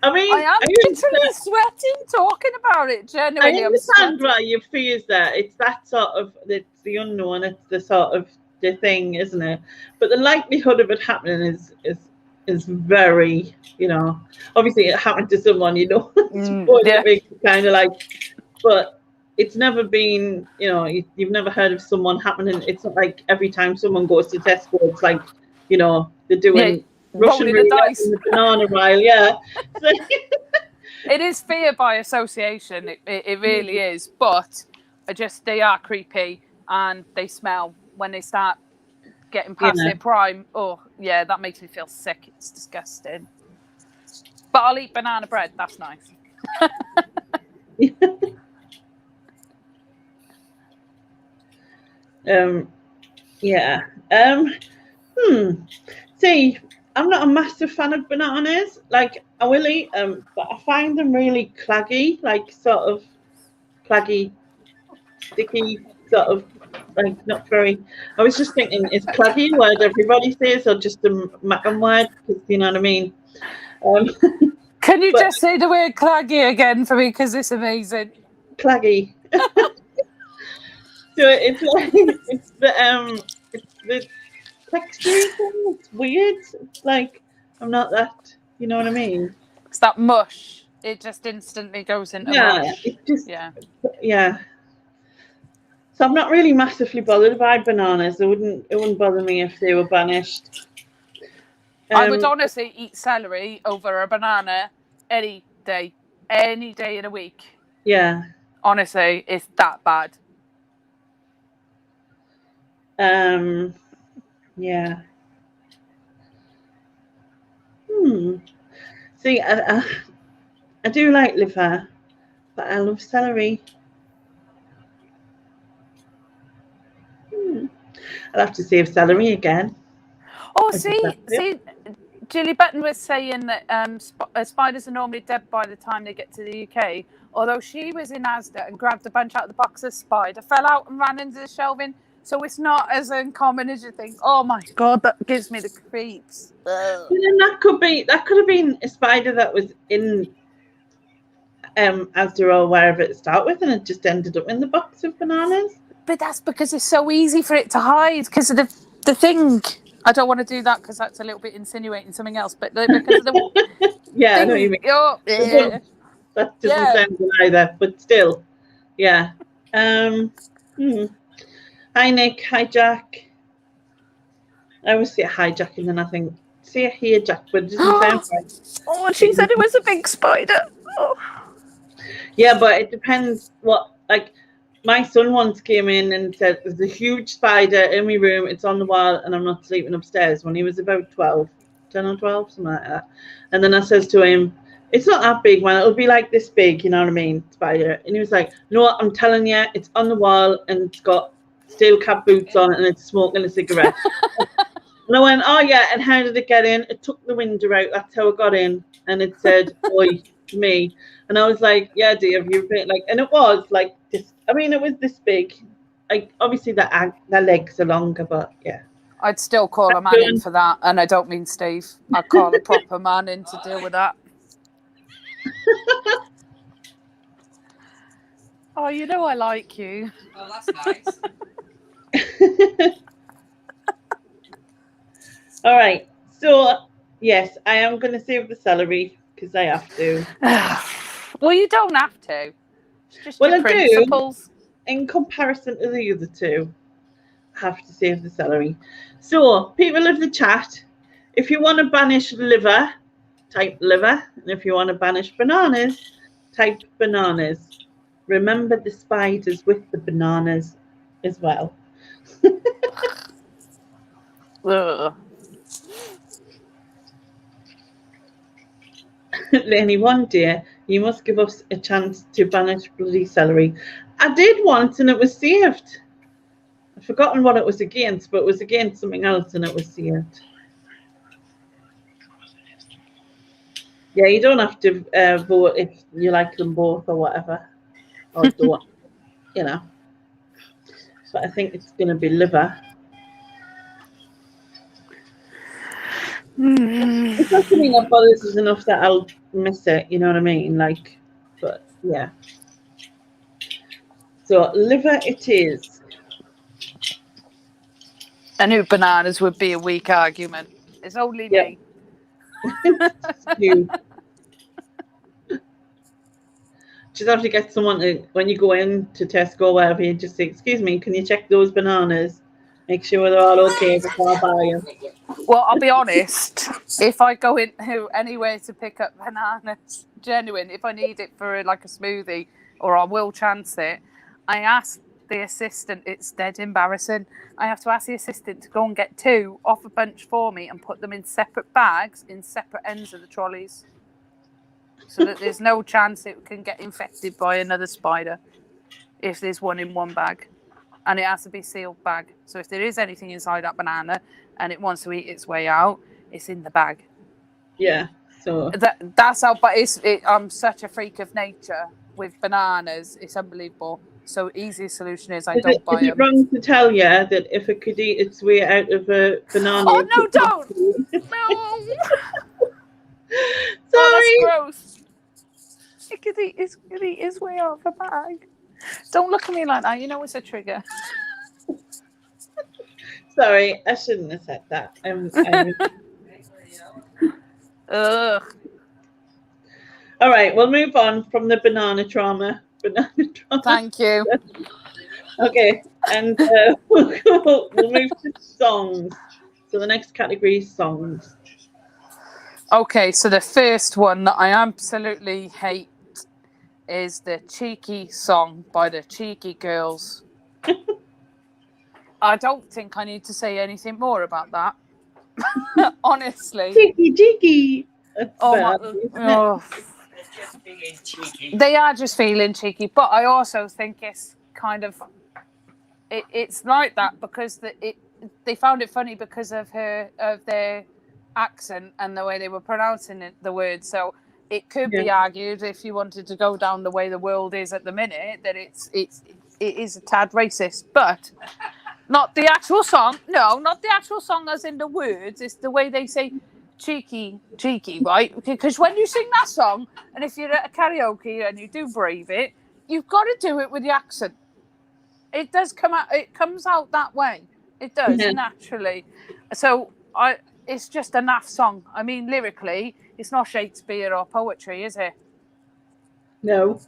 I mean, I am literally sweating talking about it. Genuinely, I understand why your fears there. It's that sort of, it's the unknown. It's the sort of the thing, isn't it? But the likelihood of it happening is very, you know. Obviously, it happened to someone, you know. It makes it kind of like, but it's never been, you know, you've never heard of someone happening. It's not like every time someone goes to Tesco, it's like, you know, they're doing. Yeah. Russian roulette in the banana aisle, yeah. It is fear by association. It really is. But they are creepy, and they smell when they start getting past their prime. Oh, yeah, that makes me feel sick. It's disgusting. But I'll eat banana bread. That's nice. Yeah. See, I'm not a massive fan of bananas. Like, I will eat them, but I find them really claggy, like sort of claggy, sticky, sort of like not very. I was just thinking, is claggy a word everybody says, or just a Macam word? Because you know what I mean. Can you just say the word claggy again for me? Because it's amazing. Claggy. So it's like it's the texture thing. It's weird. It's like I'm not that. You know what I mean? It's that mush. It just instantly goes into mush. It just yeah. So I'm not really massively bothered by bananas. It wouldn't bother me if they were banished. I would honestly eat celery over a banana any day of the week. Yeah. Honestly, it's that bad. Yeah. See, I do like liver, but I love celery. I'll have to save celery again. Oh, see, Julie Button was saying that spiders are normally dead by the time they get to the UK. Although she was in Asda and grabbed a bunch out of the box, a spider fell out and ran into the shelving. So it's not as uncommon as you think. Oh my God, that gives me the creeps. But then that could have been a spider that was in Asda or wherever it started with, and it just ended up in the box of bananas. But that's because it's so easy for it to hide because of the thing. I don't want to do that because that's a little bit insinuating something else. But because of the Yeah, thing, I know what you mean. oh, yeah. That doesn't sound good either, but still, yeah. Hi Nick, hi Jack. I always say hi Jack and then I think say here Jack, but it doesn't sound right. Oh, and she said it was a big spider. Oh. Yeah, but it depends what, like, my son once came in and said there's a huge spider in my room, it's on the wall and I'm not sleeping upstairs, when he was about 12, 10 or 12, something like that. And then I says to him, it's not that big, man, it'll be like this big, you know what I mean, spider. And he was like, no, I'm telling you, it's on the wall and it's got steel cap boots on and it's smoking a cigarette. And I went, oh yeah, and how did it get in? It took the window out, that's how it got in. And it said, oi, to me. And I was like, yeah, dear, you're a bit like, and it was like this, I mean, it was this big. Like, obviously the legs are longer, but yeah. I'd still call a man in for that, and I don't mean Steve. I'd call a proper man in to deal with that. Oh, you know I like you. Oh, that's nice. All right. So, yes, I am going to save the celery because I have to. Well, you don't have to. It's just Well, your I principles. do. In comparison to the other two, I have to save the celery. So, people of the chat, if you want to banish liver, type liver. And if you want to banish bananas, type bananas. Remember the spiders with the bananas as well. Ugh. Lenny, one day you must give us a chance to banish bloody celery. I did once and it was saved. I've forgotten what it was against, but it was against something else and it was saved. Yeah, you don't have to vote if you like them both or whatever. Or don't, you know. But I think it's going to be liver. It's not something that bothers us enough that I'll miss it, you know what I mean? Like, but yeah. So liver it is. I knew bananas would be a weak argument. It's only me. You just have to get someone to, when you go in to Tesco or whatever, you just say, excuse me, can you check those bananas? Make sure they're all okay before I buy them. Well, I'll be honest. If I go into anywhere to pick up bananas, genuine, if I need it for like a smoothie or I will chance it, I ask the assistant, it's dead embarrassing. I have to ask the assistant to go and get 2 off a bunch for me and put them in separate bags in separate ends of the trolleys so that there's no chance it can get infected by another spider if there's one in one bag. And it has to be sealed bag. So if there is anything inside that banana and it wants to eat its way out, it's in the bag. Yeah. So that's how. But I'm such a freak of nature with bananas. It's unbelievable. So easiest solution is I don't buy them. Is it wrong to tell you that if it could eat its way out of a banana? Oh no! Don't. No. Sorry. Oh, that's gross. It could eat its way out of a bag. Don't look at me like that. You know it's a trigger. Sorry, I shouldn't have said that. Ugh. All right, we'll move on from the banana trauma. Thank you. Okay, and we'll move to songs. So the next category is songs. Okay, so the first one that I absolutely hate is the Cheeky song by the Cheeky Girls. I don't think I need to say anything more about that. Honestly. Cheeky. They are just feeling cheeky, but I also think it's kind of it's like that because they found it funny because of their accent and the way they were pronouncing the word. So it could be argued, if you wanted to go down the way the world is at the minute, that it is a tad racist, but not the actual song. No, not the actual song as in the words. It's the way they say cheeky, right? Because when you sing that song, and if you're at a karaoke and you do brave it, you've got to do it with the accent. It does come out. It comes out that way. It does naturally. So it's just a naff song. I mean, lyrically, it's not Shakespeare or poetry, is it? No.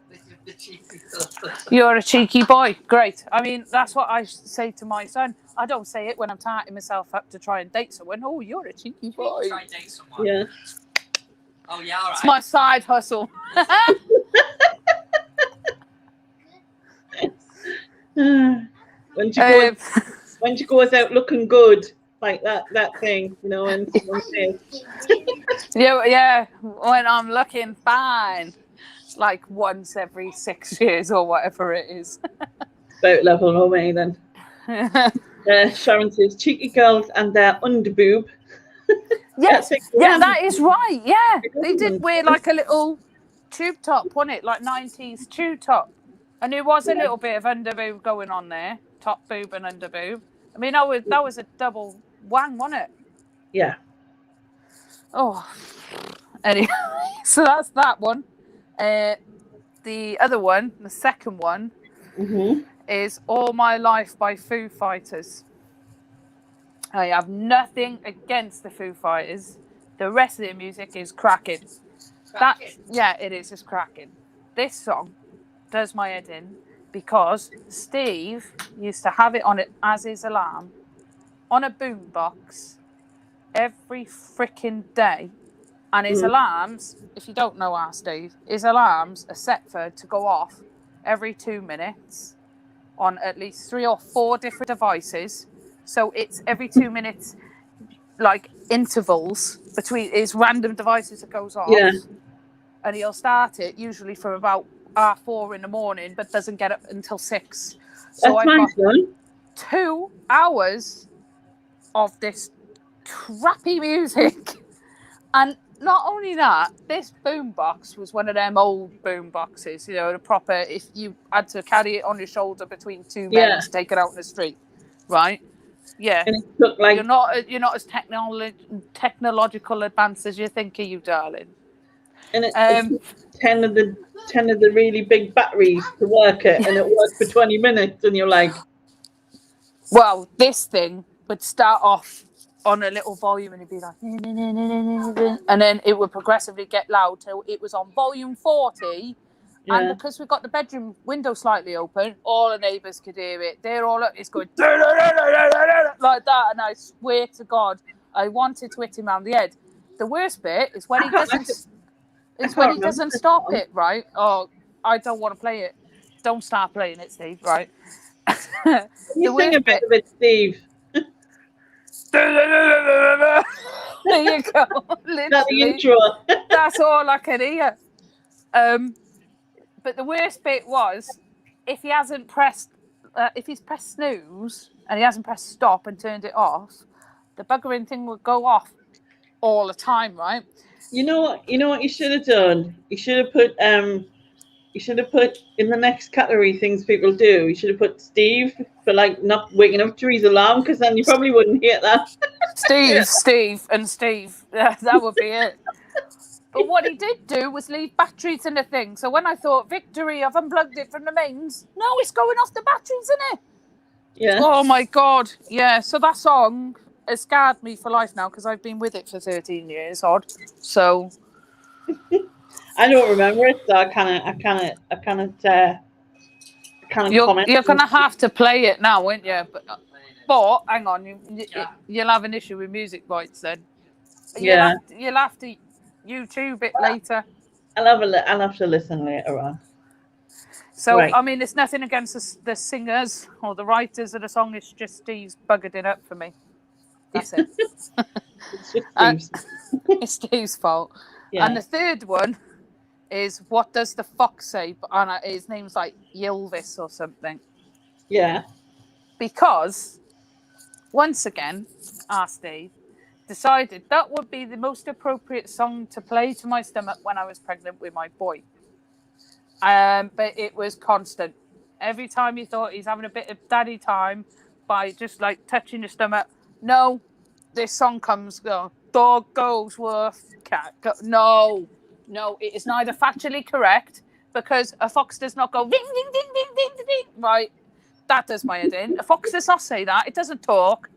You're a cheeky boy. Great. I mean, that's what I say to my son. I don't say it when I'm tightening myself up to try and date someone. Oh, you're a cheeky boy. Try and date someone. Yeah. Oh, yeah, all right. It's my side hustle. When she goes out looking good, like that thing, you know, and yeah, when I'm looking fine, like once every 6 years or whatever it is. about level no way then. Sharon says cheeky girls and their underboob. Yes, yeah, that is right. Yeah, they did wear like a little tube top, wasn't it? Like 90s tube top. And there was a little bit of underboob going on there, top boob and underboob. I mean, that was a double wang, wasn't it? Yeah. Oh, anyway, so that's that one. The other one, the second one, is "All My Life" by Foo Fighters. I have nothing against the Foo Fighters. The rest of the music is cracking. It is. It's cracking. This song does my head in because Steve used to have it on it as his alarm on a boombox every freaking day, and his alarms, if you don't know our Steve, his alarms are set to go off every 2 minutes on at least 3 or 4 different devices. So it's every 2 minutes, like intervals between his random devices that goes off. Yeah. And he'll start it usually from about 4 in the morning, but doesn't get up until 6. So That's I've got fun. 2 hours of this crappy music. And not only that, this boombox was one of them old boomboxes, you know, the proper, if you had to carry it on your shoulder between 2 men to take it out in the street, right? Yeah. And it took like you're not as technological advanced as you think, are you, darling? and it took 10 of the really big batteries to work it, and it worked for 20 minutes, and you're like, well, this thing would start off on a little volume and it'd be like, and then it would progressively get loud till it was on volume 40. And because we've got the bedroom window slightly open, all the neighbours could hear it. They're all up, it's going like that, and I swear to God, I wanted to hit him around the head. The worst bit is when he doesn't stop it, right? Oh, I don't want to play it. Don't start playing it, Steve, right? you sing a bit of it, Steve. There you go. That's the intro. That's all I can hear. But the worst bit was if he's pressed snooze and he hasn't pressed stop and turned it off, the buggering thing would go off all the time, right? You know what you should have done? You should have put in the next category things people do. You should have put Steve for like not waking up to his alarm, because then you probably wouldn't hear that. Steve. That would be it. But what he did do was leave batteries in the thing. So when I thought, victory, I've unplugged it from the mains. No, it's going off the batteries, isn't it? Yeah. Oh my God. Yeah. So that song has scarred me for life now because I've been with it for 13 years odd. So I don't remember it, so I can't comment. You're gonna have to play it now, won't you? But hang on, you'll have an issue with music rights then. You'll have to YouTube it later. I'll have to listen later on. So right. I mean, it's nothing against the singers or the writers of the song. It's just Steve's buggered it up for me. That's it. It's just Steve's. It's Steve's fault. Yeah. And the third one is "What Does the Fox Say?" And his name's like Ylvis or something. Yeah. Because once again, Steve, decided that would be the most appropriate song to play to my stomach when I was pregnant with my boy. But it was constant. Every time he thought he's having a bit of daddy time by just like touching your stomach, no, this song comes, dog goes worth cat. No, it is neither factually correct because a fox does not go ding, ding, ding, ding, ding, ding, ding. Right, that does my head in. A fox does not say that. It doesn't talk.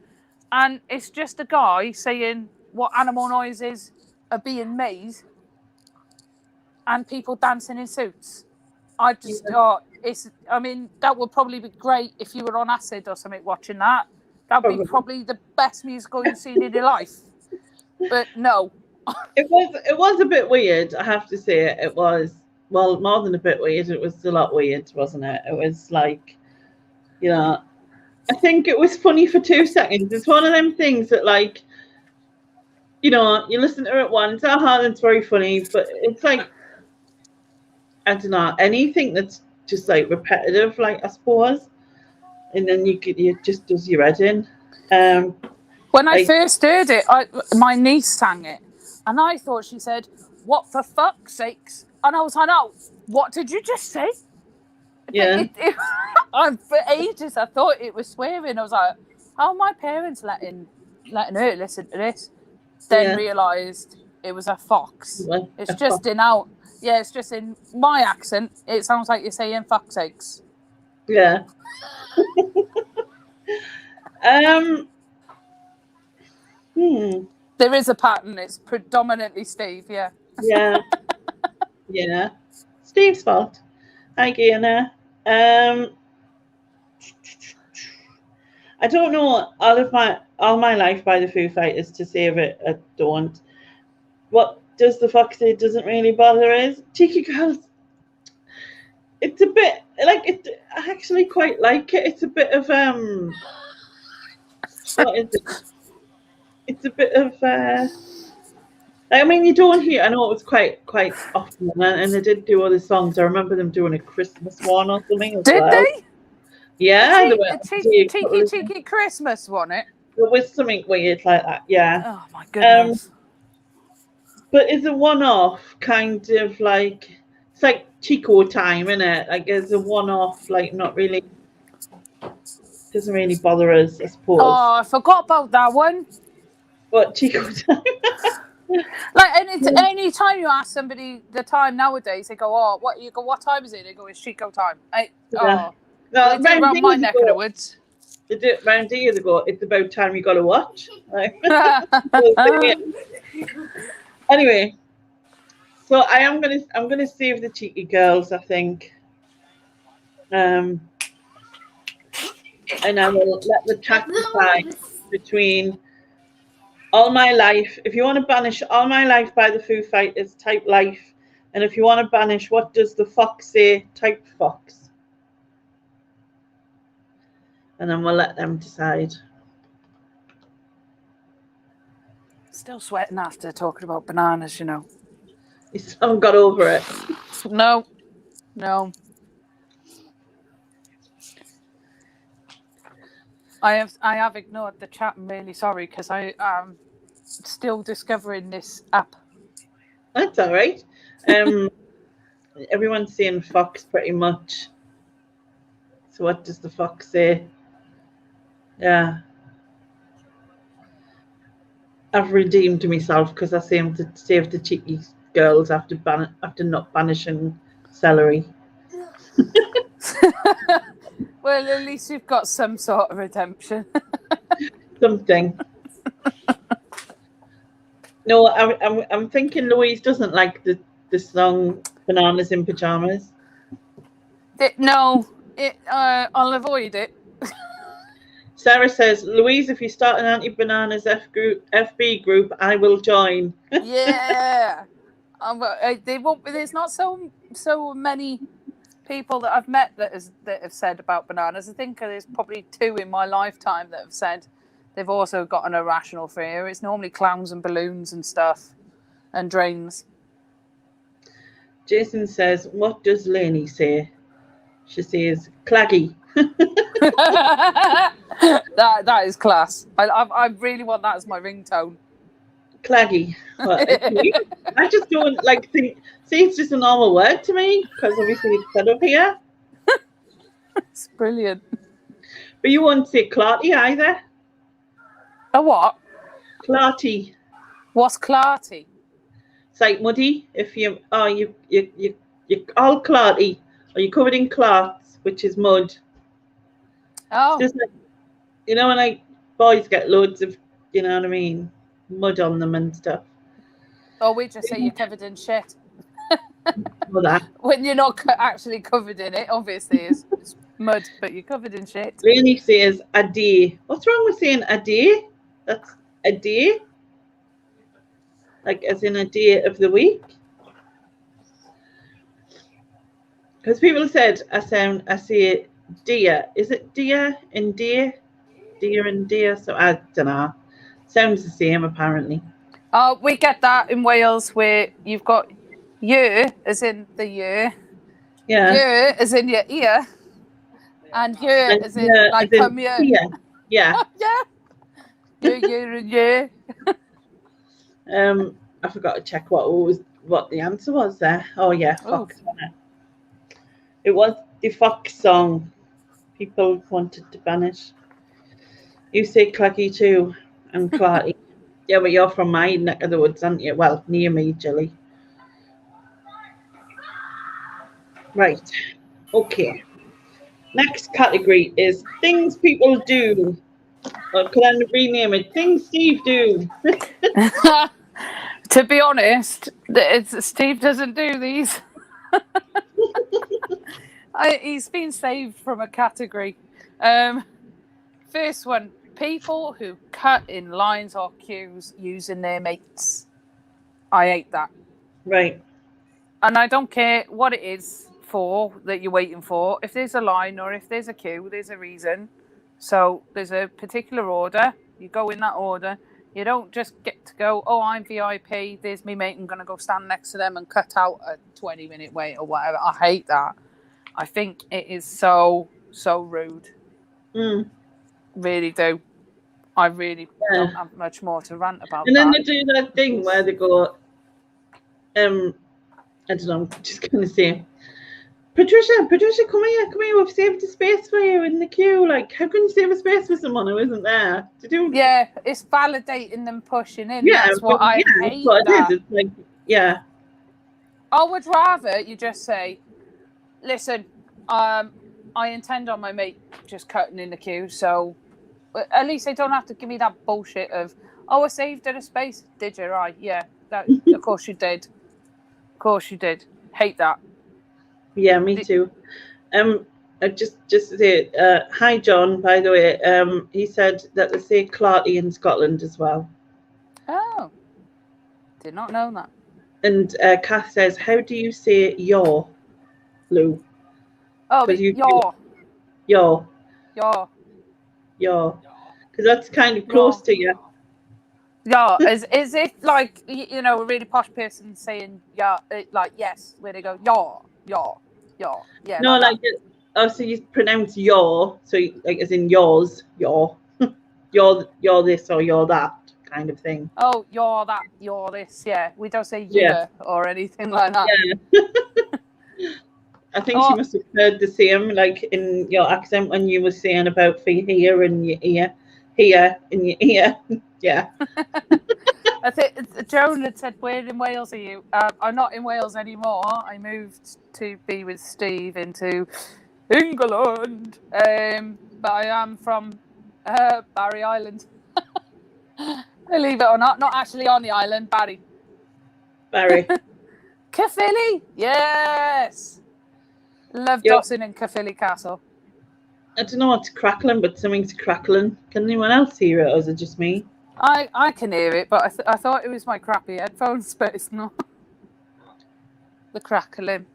And it's just a guy saying what animal noises are being made and people dancing in suits. I just thought that would probably be great if you were on acid or something watching that. That would be probably the best musical you've seen in your life. But no. It was a bit weird, I have to say. It was, well, more than a bit weird. It was a lot weird, wasn't it? It was like, I think it was funny for 2 seconds. It's one of them things that, like, you listen to it once, it's very funny, but it's like, I don't know, anything that's just like repetitive, like, I suppose, and then you just does your head in. When I first heard it, my niece sang it, and I thought she said, "What for fuck's sakes?" And I was like, "Oh, what did you just say?" Yeah. For ages, I thought it was swearing. I was like, "How are my parents letting her listen to this?" Then realised it was a fox. It's just in out. Yeah, it's just in my accent. It sounds like you're saying "fuck's sakes." Yeah. There is a pattern. It's predominantly Steve. Yeah. Yeah. Yeah. Steve's fault. Hi, Gianna. I don't know all my life by the Foo Fighters to save it. I don't. What does the fox say doesn't really bother us? Cheeky Girls. It's a bit like it. I actually quite like it. It's a bit of what is it? It's a bit of I mean, you don't hear. I know it was quite often, and they did do other songs. I remember them doing a Christmas one or something as well. Did they? Yeah, a cheeky Christmas one. It was something weird like that. Yeah. Oh my goodness. But it's a one-off kind of like, it's like Chico time, isn't it? Like it's a one-off, like not really, doesn't really bother us, I suppose. Oh, I forgot about that one. What, Chico time? Like any time you ask somebody the time nowadays, they go, "Oh, what?" You go, "What time is it?" They go, "It's Chico time." No, around my neck of the woods. They do it round here. They go, "It's about time you got to watch." Like, anyway, so I'm gonna save the Cheeky Girls, I think, and I will let the chat decide between All My Life. If you want to banish All My Life by the Foo Fighters, type life, and if you want to banish What Does the Fox Say, type fox, and then we'll let them decide. Still sweating after talking about bananas, You still haven't got over it. No. I have ignored the chat. I'm really sorry because I am still discovering this app. That's all right. Everyone's saying fox pretty much. So what does the fox say? Yeah. I've redeemed myself because I seem to save the Cheeky Girls after not banishing celery. Well, at least you've got some sort of redemption. Something. No, I'm thinking Louise doesn't like the song "Bananas in Pajamas." I'll avoid it. Sarah says, "Louise, if you start an anti-bananas FB group, I will join." Yeah. They won't. There's not so many people that I've met that have said about bananas. I think there's probably 2 in my lifetime that have said they've also got an irrational fear. It's normally clowns and balloons and stuff, and drains. Jason says, "What does Lainey say?" She says, "Claggy." That is class. I really want that as my ringtone. Claggy. Well, I just don't like think. See, it's just a normal word to me because obviously it's said up here. It's brilliant. But you won't say clarty either. A what? Clarty. What's clarty? It's like muddy. If you're all clarty, or you're covered in clarts, which is mud. Oh, It's just like, you know, when like boys get loads of, you know what I mean, mud on them and stuff. or we just say you're covered in shit. All that. When you're not actually covered in it, obviously it's mud, but you're covered in shit. Leonie says a day. What's wrong with saying a day? That's a day. Like as in a day of the week. Because people said I say dear. Is it dear and dear? Dear and dear. So I don't know. Sounds the same apparently. Oh, we get that in Wales where you've got you as in the year, Yeah. you as in your ear, and you as in like as in come here. here. Yeah. Yeah. You and you. I forgot to check what the answer was there. Oh yeah, Fox. It was the Fox song. People wanted to banish. You say Clacky too, and Clarty. Yeah, but you're from my neck of the woods, aren't you? Well, near me, Jilly. Right. Okay. Next category is things people do. Or could I rename it? Things Steve do. To be honest, Steve doesn't do these. He's been saved from a category. First one, people who cut in lines or queues using their mates. I hate that. Right. And I don't care what it is for that you're waiting for. If there's a line or if there's a queue, there's a reason. So there's a particular order. You go in that order. You don't just get to go, oh, I'm VIP. There's me mate. I'm going to go stand next to them and cut out a 20-minute wait or whatever. I hate that. I think it is so rude. Really do. I really don't have much more to rant about. And then they do that thing where they go, I don't know, I'm just going to say, Patricia, come here, we've saved a space for you in the queue. Like, how can you save a space for someone who isn't there to do? Yeah, it's validating them pushing in. Yeah, that's what I hate. What it is. It's like, yeah. I would rather you just say, listen, I intend on my mate just cutting in the queue, so at least they don't have to give me that bullshit of, oh, I saved in a space. Did you? Right? Yeah, of course you did. Of course you did. Hate that. Yeah, me too. Just to say, hi John. By the way, he said that they say Clarty in Scotland as well. Oh, did not know that. And Kath says, how do you say your, Lou? Oh, your. Because that's kind of close to you. Yeah, is it like, you know, a really posh person saying yeah, like yes, where they go your, yeah. No, like so you pronounce your, so like as in yours, your, you're this or you're that kind of thing. Oh, you're that, you're this. Yeah, we don't say you or anything like that. Yeah. I think she must have heard the same, like in your accent when you were saying about for your here and your ear, here in your ear. Yeah. I think Joan had said, where in Wales are you? I'm not in Wales anymore. I moved to be with Steve into England. But I am from Barry Island. Believe it or not actually on the island, Barry. Caerphilly, yes. Love Dawson and Caerphilly Castle. I don't know what's crackling, but something's crackling. Can anyone else hear it, or is it just me? I can hear it, but I thought it was my crappy headphones, but it's not. The crackling.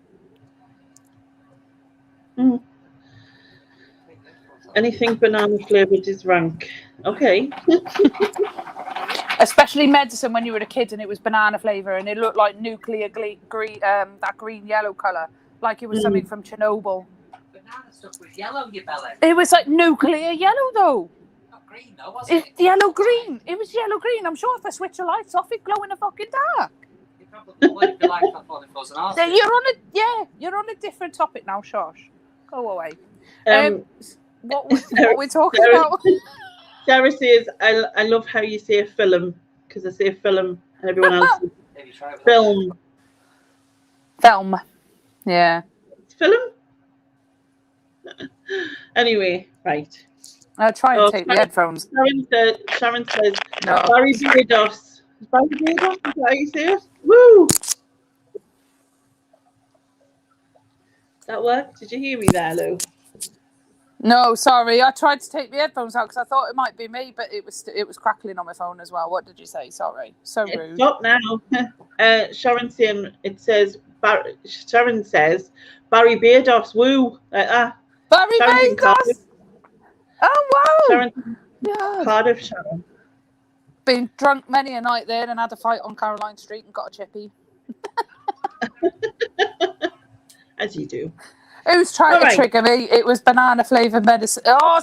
Anything banana flavoured is rank. Okay. Especially medicine when you were a kid and it was banana flavour and it looked like nuclear green, that green-yellow colour, like it was something from Chernobyl. Banana stuff with yellow in your belly. It was like nuclear yellow, though. Not green, though, wasn't It's yellow green. It was yellow green. I'm sure if I switch the lights off, it'd glow in the fucking dark. You can't put the light up on if it wasn't ours. You're on a different topic now, Shosh. Go away. What we're talking about? Sarah says, I love how you say film, because I say film and everyone else says Maybe try it. film. Film. Yeah. It's film? Anyway, right. I'll try and take the headphones. Sharon says, No. Barry Beardos. Barry Beardos, is that how you say it? Woo! That worked? Did you hear me there, Lou? No, sorry. I tried to take the headphones out because I thought it might be me, but it was crackling on my phone as well. What did you say? Sorry. So rude. Stop now. Sharon saying, Sharon says, Barry Beardos, woo! Barry Sharon's in Beardos! Cardiff. Oh, wow! Sharon, Yeah. Cardiff, Sharon. Been drunk many a night there and had a fight on Caroline Street and got a chippy. As you do. Who's trying to trigger me? It was banana flavoured medicine. Oh,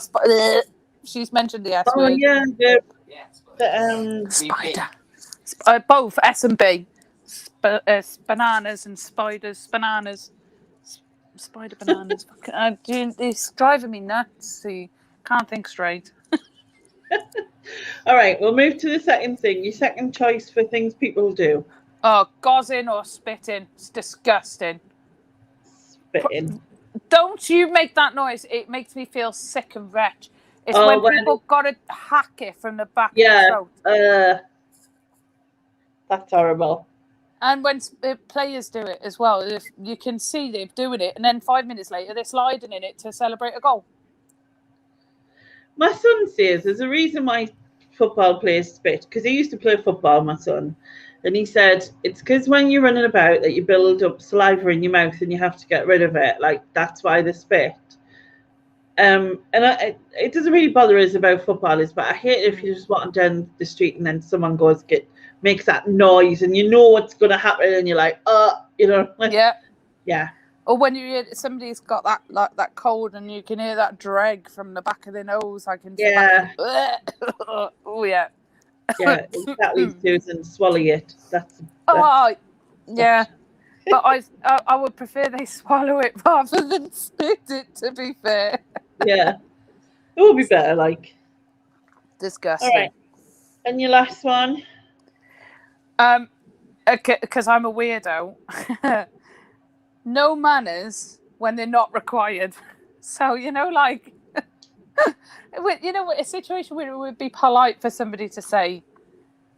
she's mentioned the S word. Yeah, Spider. Both S and B. Bananas and spiders. Bananas. Spider bananas. It's driving me nuts. See, can't think straight. All right, we'll move to the second thing. Your second choice for things people do. Oh, gozzing or spitting. It's disgusting. Spitting. Don't you make that noise. It makes me feel sick and wretched. It's when people got to hack it from the back of the throat. That's horrible. And when players do it as well, if you can see them doing it, and then 5 minutes later they're sliding in it to celebrate a goal. My son says there's a reason why football players spit, because he used to play football, my son, and he said it's because when you're running about that you build up saliva in your mouth and you have to get rid of it. Like, that's why they spit. And it doesn't really bother us about footballers, but I hate it if you're just walking down the street and then someone makes that noise and you know what's going to happen and you're like, yeah. Or when you hear somebody's got that cold and you can hear that drag from the back of their nose, I can. Oh yeah. Yeah, exactly. Susan, swallow it. That's yeah. But I would prefer they swallow it rather than spit it. To be fair. Yeah, it would be better. Like, disgusting. All right, and your last one. Because I'm a weirdo. No manners when they're not required. So, like, a situation where it would be polite for somebody to say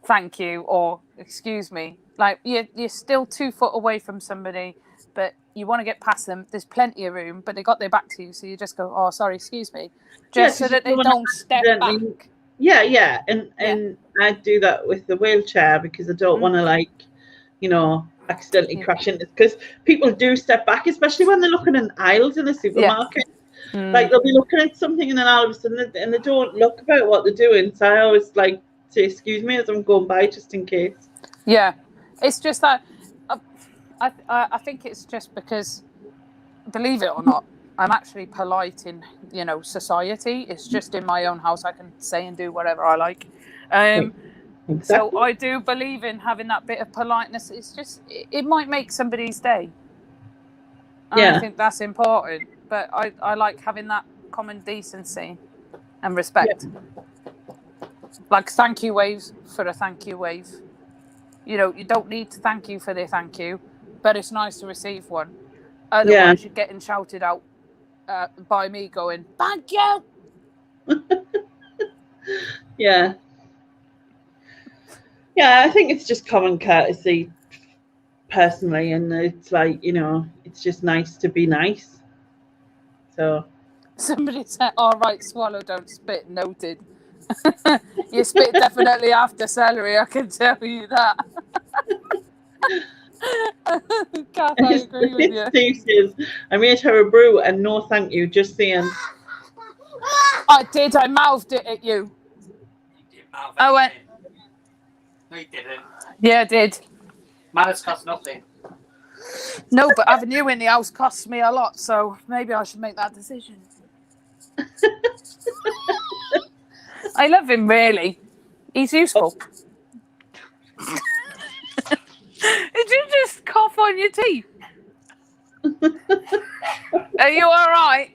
thank you or excuse me. Like, you're still 2 foot away from somebody, but you want to get past them. There's plenty of room, but they got their back to you. So you just go, oh, sorry, excuse me. Just so that they don't step back. Yeah. And I do that with the wheelchair because I don't want to, accidentally crash into, because people do step back, especially when they're looking in aisles in a supermarket. Like, they'll be looking at something and then all of a sudden and they don't look about what they're doing. So I always say excuse me as I'm going by, just in case. Yeah, it's just that I think it's just because, believe it or not, I'm actually polite in society. It's just in my own house I can say and do whatever I like. Exactly. So I do believe in having that bit of politeness. It's just, it might make somebody's day. I think that's important. But I like having that common decency and respect. Yeah. Like thank you waves for a thank you wave. You don't need to thank you for the thank you, but it's nice to receive one. Otherwise, you're getting shouted out by me going, thank you! Yeah. Yeah, I think it's just common courtesy, personally, and it's like, it's just nice to be nice. So. Somebody said, all right, swallow, don't spit, noted. You spit definitely after celery, I can tell you that. Kath, I agree with you. I made her a brew and no thank you, just saying. I did, I mouthed it at you. You did mouth I went. No, you didn't. Yeah, I did. Manners cost nothing. No, but having you in the house costs me a lot, so maybe I should make that decision. I love him, really. He's useful. Did you just cough on your teeth? Are you all right?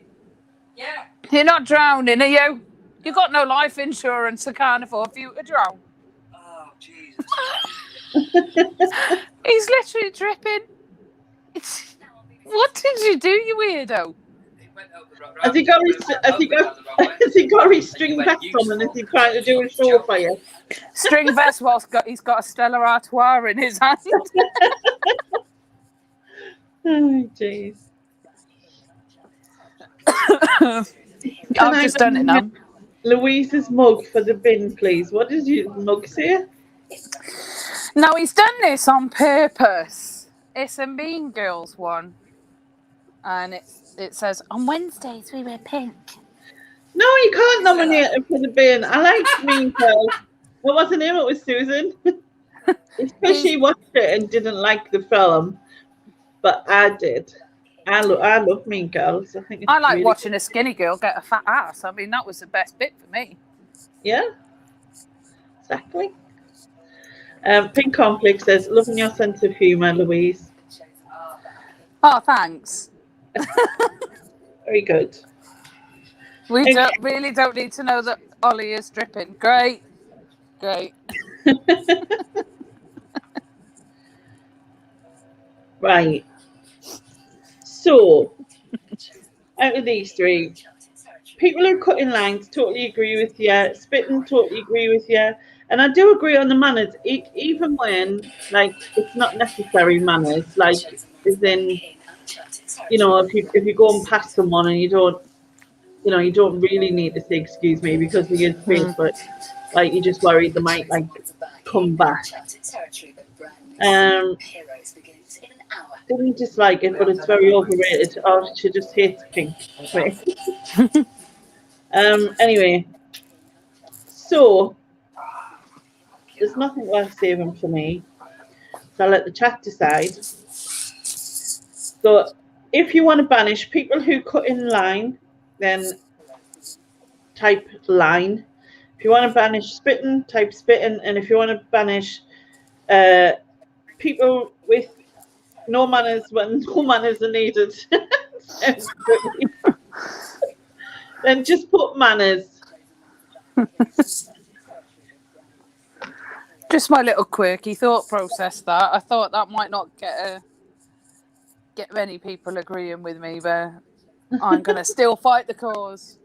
Yeah. You're not drowning, are you? You got no life insurance, I can't afford for you to drown. Oh, Jesus. He's literally dripping. What did you do, you weirdo? He went up the road. Has he got his string vest on and is he trying to do a show for you? String vest whilst he's got a Stella Artois in his hand. Oh, jeez. I've just done it now. Louise's mug for the bin, please. What does your mug say? Now, he's done this on purpose. It's a Mean Girls one. And it says, on Wednesdays we wear pink. No, you can't nominate him for the bin. I like Mean Girls. What was her name? It was Susan. It's because she watched it and didn't like the film, but I did. I love Mean Girls. I think it's I like really watching a skinny girl get a fat ass. I mean, that was the best bit for me. Yeah, exactly. Pink Complex says, loving your sense of humour, Louise. Oh, thanks. Very good. We really don't need to know that Ollie is dripping. Great. Right. So, out of these three, people who cut in lines totally agree with you. Spitting totally agree with you. And I do agree on the manners, even when, like, it's not necessary manners. Like, as in, you know, if you go and pass someone and you don't really need to say excuse me because of your face, but like you're just worried they might like come back. Didn't dislike it, but it's very overrated. Oh, she just hates pink. Anyway, so there's nothing worth saving for me. So I'll let the chat decide. So if you want to banish people who cut in line, then type line. If you want to banish spitting, type spitting. And if you want to banish people with no manners when no manners are needed, then just put manners. Just my little quirky thought process that. I thought that might not get many people agreeing with me, but I'm going to still fight the cause.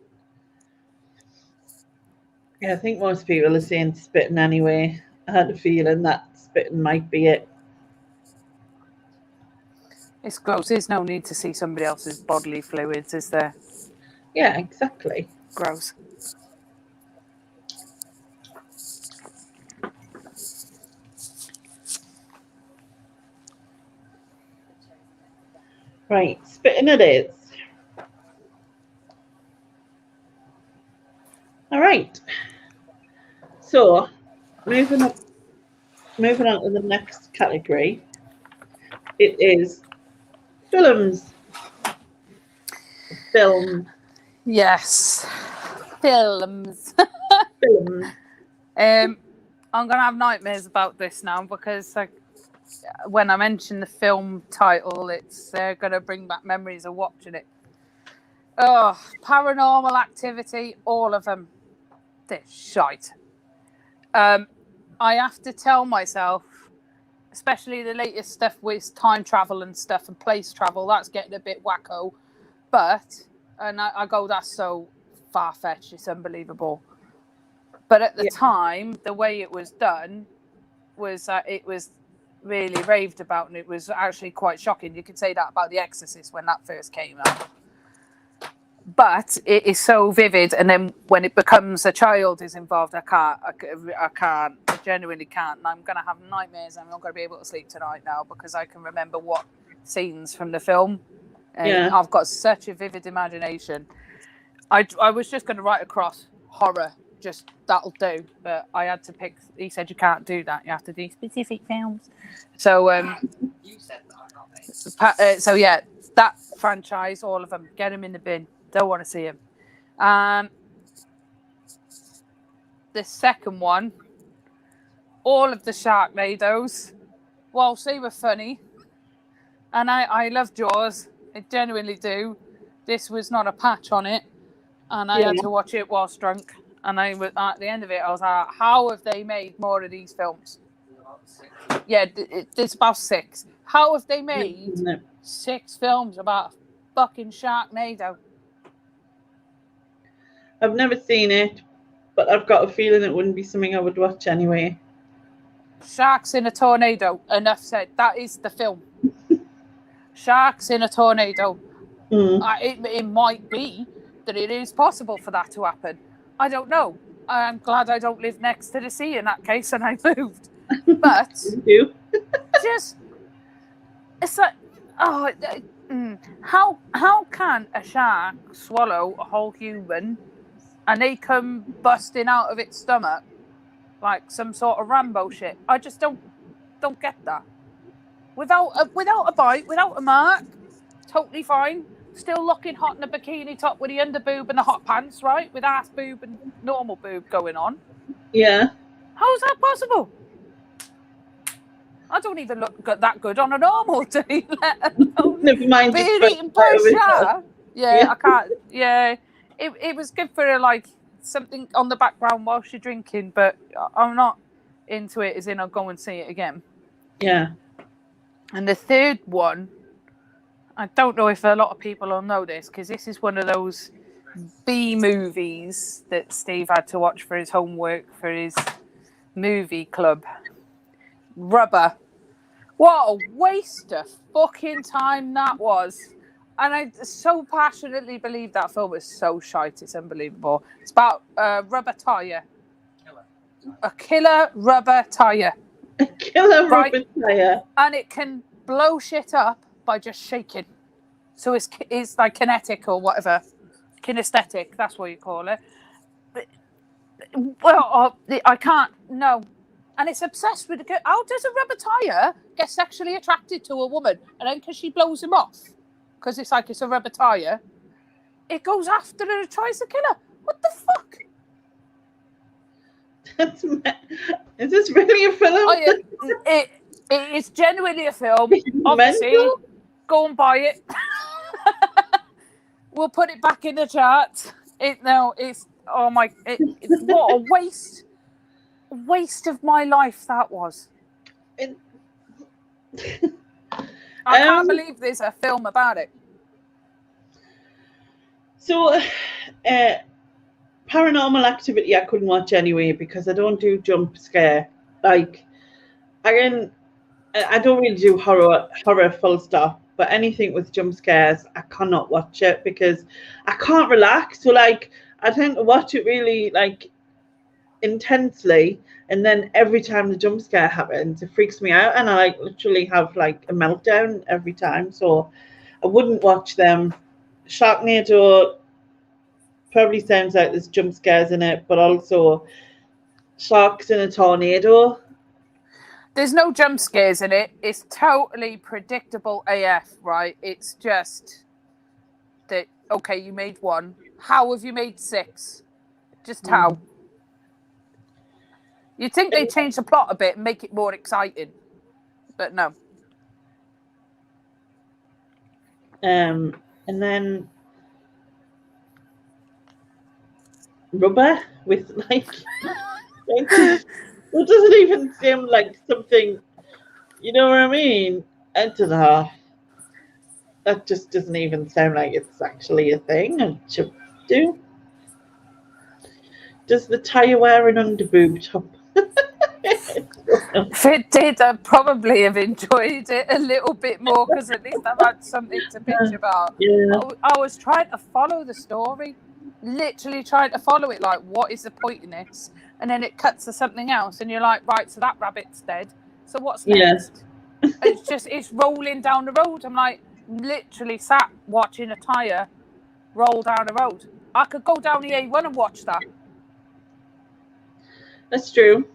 Yeah, I think most people are saying spitting anyway. I had a feeling that spitting might be it. It's gross. There's no need to see somebody else's bodily fluids, is there? Yeah, exactly. Gross. Right, spitting it is. All right. So, moving on to the next category. It is films. Film. Yes. Films. Film. I'm going to have nightmares about this now because when I mention the film title, it's going to bring back memories of watching it. Oh, Paranormal Activity, all of them. They're shite. I have to tell myself, especially the latest stuff with time travel and stuff and place travel, that's getting a bit wacko. But, and I go, that's so far-fetched, it's unbelievable. But at the time, the way it was done was that it was really raved about, and it was actually quite shocking. You could say that about The Exorcist when that first came out. But it is so vivid, and then when it becomes a child is involved, I genuinely can't. And I'm going to have nightmares, and I'm not going to be able to sleep tonight now because I can remember what scenes from the film. And I've got such a vivid imagination. I was just going to write across horror, just that'll do. But I had to pick. He said you can't do that. You have to do specific films. So You said that, not me. so yeah, that franchise, all of them, get them in the bin. Don't want to see him. the second one, all of the Sharknadoes, whilst they were funny, and I love Jaws, I genuinely do. This was not a patch on it, and I had to watch it whilst drunk. And I was at the end of it, I was like, "How have they made more of these films?" Yeah, it's about 6. How have they made 6 films about a fucking Sharknado? I've never seen it, but I've got a feeling it wouldn't be something I would watch anyway. Sharks in a tornado. Enough said. That is the film. Sharks in a tornado. It might be that it is possible for that to happen. I don't know. I'm glad I don't live next to the sea in that case, and I moved. But just, it's like, how can a shark swallow a whole human, and they come busting out of its stomach like some sort of Rambo shit? I just don't get that. Without a bite, without a mark, totally fine. Still looking hot in a bikini top with the under boob and the hot pants, right? With ass boob and normal boob going on. Yeah. How is that possible? I don't even look that good on a normal day, let alone Never mind. being eaten by a shark. Yeah, I can't. Yeah, it was good for like something on the background whilst you're drinking, but I'm not into it as in I'll go and see it again. Yeah. And the third one, I don't know if a lot of people will know this, because this is one of those B movies that Steve had to watch for his homework for his movie club. Rubber. What a waste of fucking time that was. And I so passionately believe that film is so shite, it's unbelievable. It's about a rubber tyre. A killer rubber tyre. A killer rubber tyre. And it can blow shit up by just shaking. So it's like kinetic or whatever. Kinesthetic, that's what you call it. Well, I can't, no. And it's obsessed with the... How does a rubber tyre get sexually attracted to a woman? And then because she blows him off, because it's like it's a rubber tyre, it goes after her and tries to kill her. What the fuck? Is this really a film? Oh, yeah. It is genuinely a film. Obviously, go and buy it. We'll put it back in the chat. It's what a waste of my life that was. I can't believe there's a film about it. So, Paranormal Activity I couldn't watch anyway because I don't do jump scare. Like, again, I don't really do horror full stop, but anything with jump scares, I cannot watch it because I can't relax. So, like, I tend to watch it really, like, intensely, and then every time the jump scare happens, it freaks me out, and I, like, literally have, like, a meltdown every time. So, I wouldn't watch them. Sharknado probably sounds like there's jump scares in it, but also sharks in a tornado. There's no jump scares in it. It's totally predictable AF, right? It's just that, okay, you made 1. How have you made 6? Just how? You'd think they'd change the plot a bit and make it more exciting, but no. And then Rubber with like it doesn't even seem like something, you know what I mean? I don't know. That just doesn't even sound like it's actually a thing I should do. Does the tyre wear an underboob top? If it did, I'd probably have enjoyed it a little bit more because at least I've had something to bitch about. Yeah. I was trying to follow the story, literally trying to follow it, like, what is the point in this? And then it cuts to something else, and you're like, right, so that rabbit's dead. So what's next? Yeah. It's rolling down the road. I'm like, literally sat watching a tyre roll down the road. I could go down the A1 and watch that. That's true.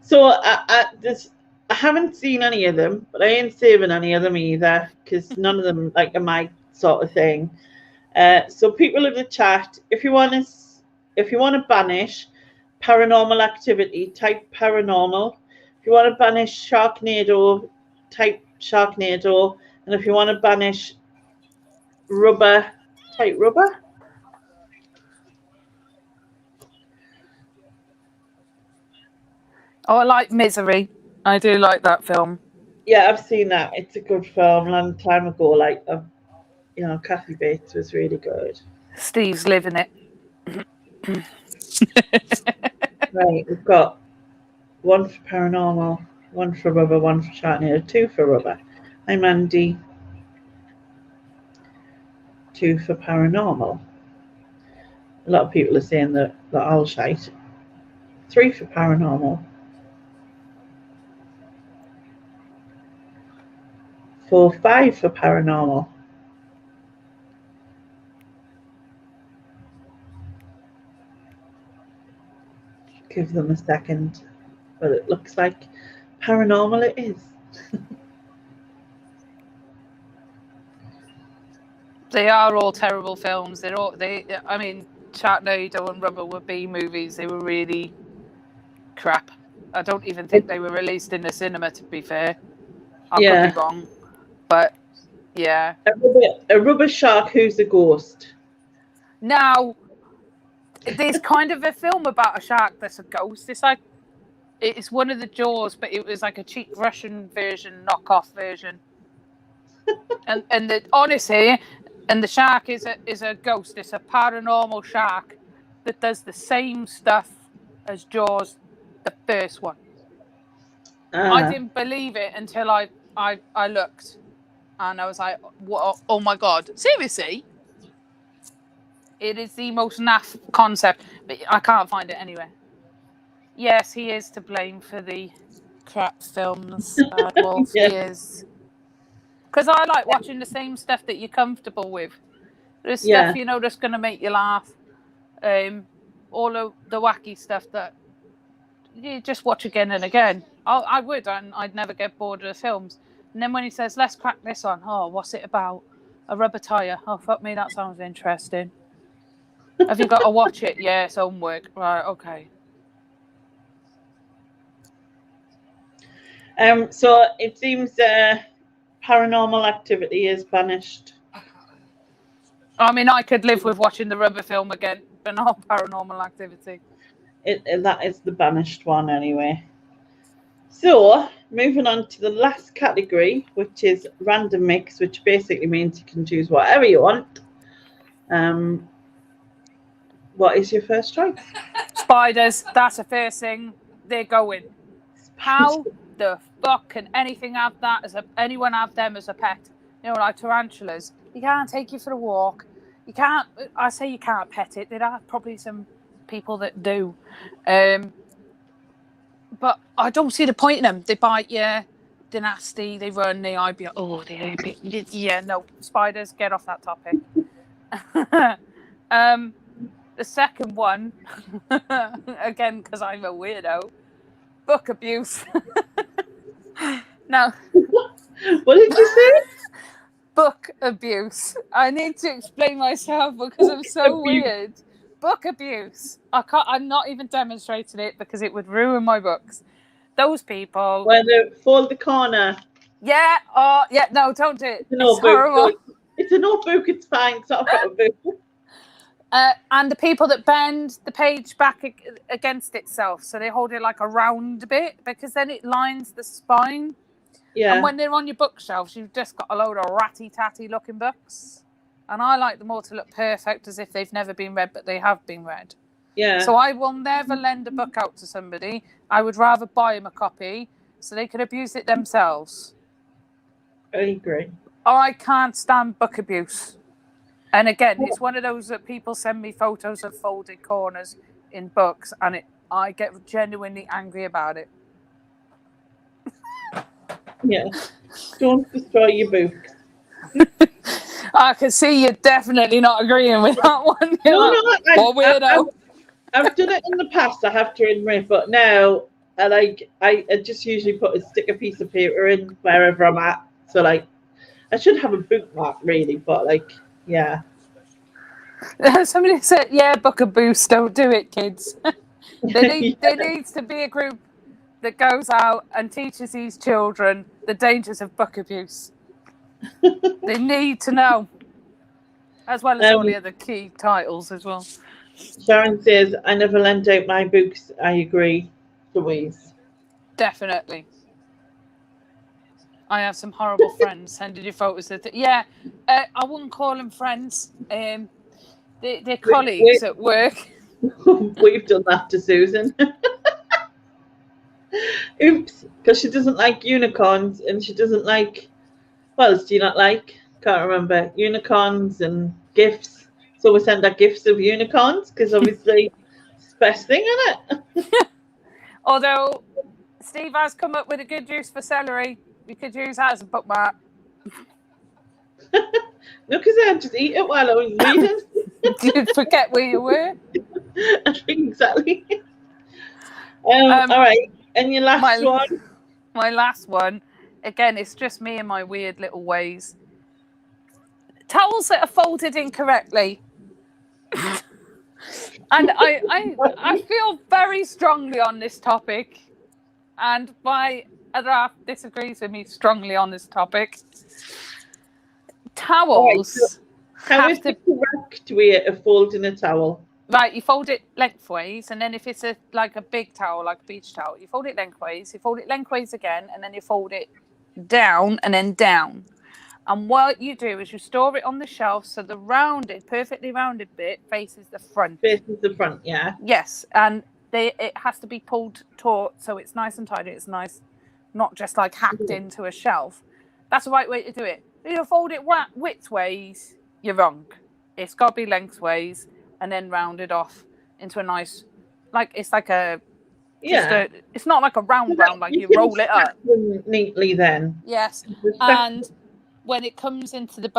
So I haven't seen any of them, but I ain't saving any of them either because none of them like are my sort of thing. So people in the chat, if you want to if you want to banish paranormal activity, type paranormal. If you want to banish Sharknado, type Sharknado. And if you want to banish rubber, type rubber. Oh, I like Misery. I do like that film. Yeah, I've seen that. It's a good film. A long time ago, like, you know, Kathy Bates was really good. Steve's living it. Right, we've got 1 for paranormal, 1 for rubber, 1 for Sharknado, 2 for rubber. I'm Andy. 2 for paranormal. A lot of people are saying that I'll shite. 3 for paranormal. 4, 5 for paranormal. Give them a second, but it looks like paranormal it is. They are all terrible films. I mean, Sharknado and Rubber were B movies. They were really crap. I don't even think they were released in the cinema, to be fair. I could be wrong. But, yeah. A rubber shark who's a ghost. Now, there's kind of a film about a shark that's a ghost. It's one of the Jaws, but it was like a cheap Russian version, knockoff version. Honestly, the shark is a ghost. It's a paranormal shark that does the same stuff as Jaws, the first one. I didn't believe it until I looked, and I was like, "Oh my god, seriously!" It is the most naff concept, but I can't find it anywhere. Yes, he is to blame for the crap films. Bad Wolf, he is. Because I like watching the same stuff that you're comfortable with. There's stuff, you know, that's going to make you laugh. All of the wacky stuff that you just watch again and again. I would, and I'd never get bored of the films. And then when he says, let's crack this on. Oh, what's it about? A rubber tyre. Oh, fuck me, that sounds interesting. Have you got to watch it? Yeah, it's homework. Right, okay. So it seems paranormal activity is banished. I mean, I could live with watching the rubber film again, but not paranormal activity. That is the banished one anyway. So moving on to the last category, which is random mix, which basically means you can choose whatever you want. What is your first choice? Spiders. That's the first thing they're going. How the fuck can anything have that? Anyone have them as a pet? You know, like tarantulas. You can't take you for a walk. You can't. I say you can't pet it. There are probably some people that do, but I don't see the point in them. They bite you. They're nasty. They run. They IB. Oh, they IB. Yeah, no. Spiders. Get off that topic. The second one, again, because I'm a weirdo, book abuse. Now, what did you say? Book abuse. I need to explain myself because I'm so weird. Book abuse. I'm not even demonstrating it because it would ruin my books. Those people. When they fold the corner. Yeah. Oh, yeah. No, don't do it. It's horrible. It's a notebook. It's fine. It's not a book. And the people that bend the page back against itself, so they hold it like a round bit because then it lines the spine. Yeah. And when they're on your bookshelves, you've just got a load of ratty-tatty looking books. And I like them all to look perfect as if they've never been read, but they have been read. Yeah. So I will never lend a book out to somebody. I would rather buy them a copy so they could abuse it themselves. I agree. I can't stand book abuse. And again, it's one of those that people send me photos of folded corners in books, and I get genuinely angry about it. Yeah. Don't destroy your books. I can see you're definitely not agreeing with that one. I've done it in the past, I have to admit, but now I just usually stick a piece of paper in wherever I'm at. So I should have a bookmark really, but yeah. Somebody said, "Yeah, buckaboos, don't do it, kids." There needs to be a group that goes out and teaches these children the dangers of buck abuse. They need to know, as well as all the other key titles as well. Sharon says, I never lent out my books. I agree, Louise. Definitely. I have some horrible friends sending you photos of I wouldn't call them friends. They're colleagues at work. We've done that to Susan. Oops, because she doesn't like unicorns and she doesn't like, what else do you not like? Can't remember. Unicorns and gifts. So we send her gifts of unicorns because obviously it's the best thing, isn't it? Although Steve has come up with a good use for celery. We could use that as a bookmark. No, because I just eat it while I was reading. Did you forget where you were? I think exactly. All right. And your last one? My last one, again, it's just me and my weird little ways. Towels that are folded incorrectly. And I feel very strongly on this topic. And my other half disagrees with me strongly on this topic. Towels. Right, so how is the correct way of folding a towel? Right, you fold it lengthways, and then if it's a big towel, like a beach towel, you fold it lengthways, again, and then you fold it down and then down. And what you do is you store it on the shelf so the perfectly rounded bit faces the front. Faces the front, yeah. Yes, and it has to be pulled taut so it's nice and tidy. It's nice, not just like hacked into a shelf. That's the right way to do it. If you fold it widthways, you're wrong. It's got to be lengthways and then rounded off into a nice, it's like a, it's not like a round, like you roll it up neatly then. Yes, and when it comes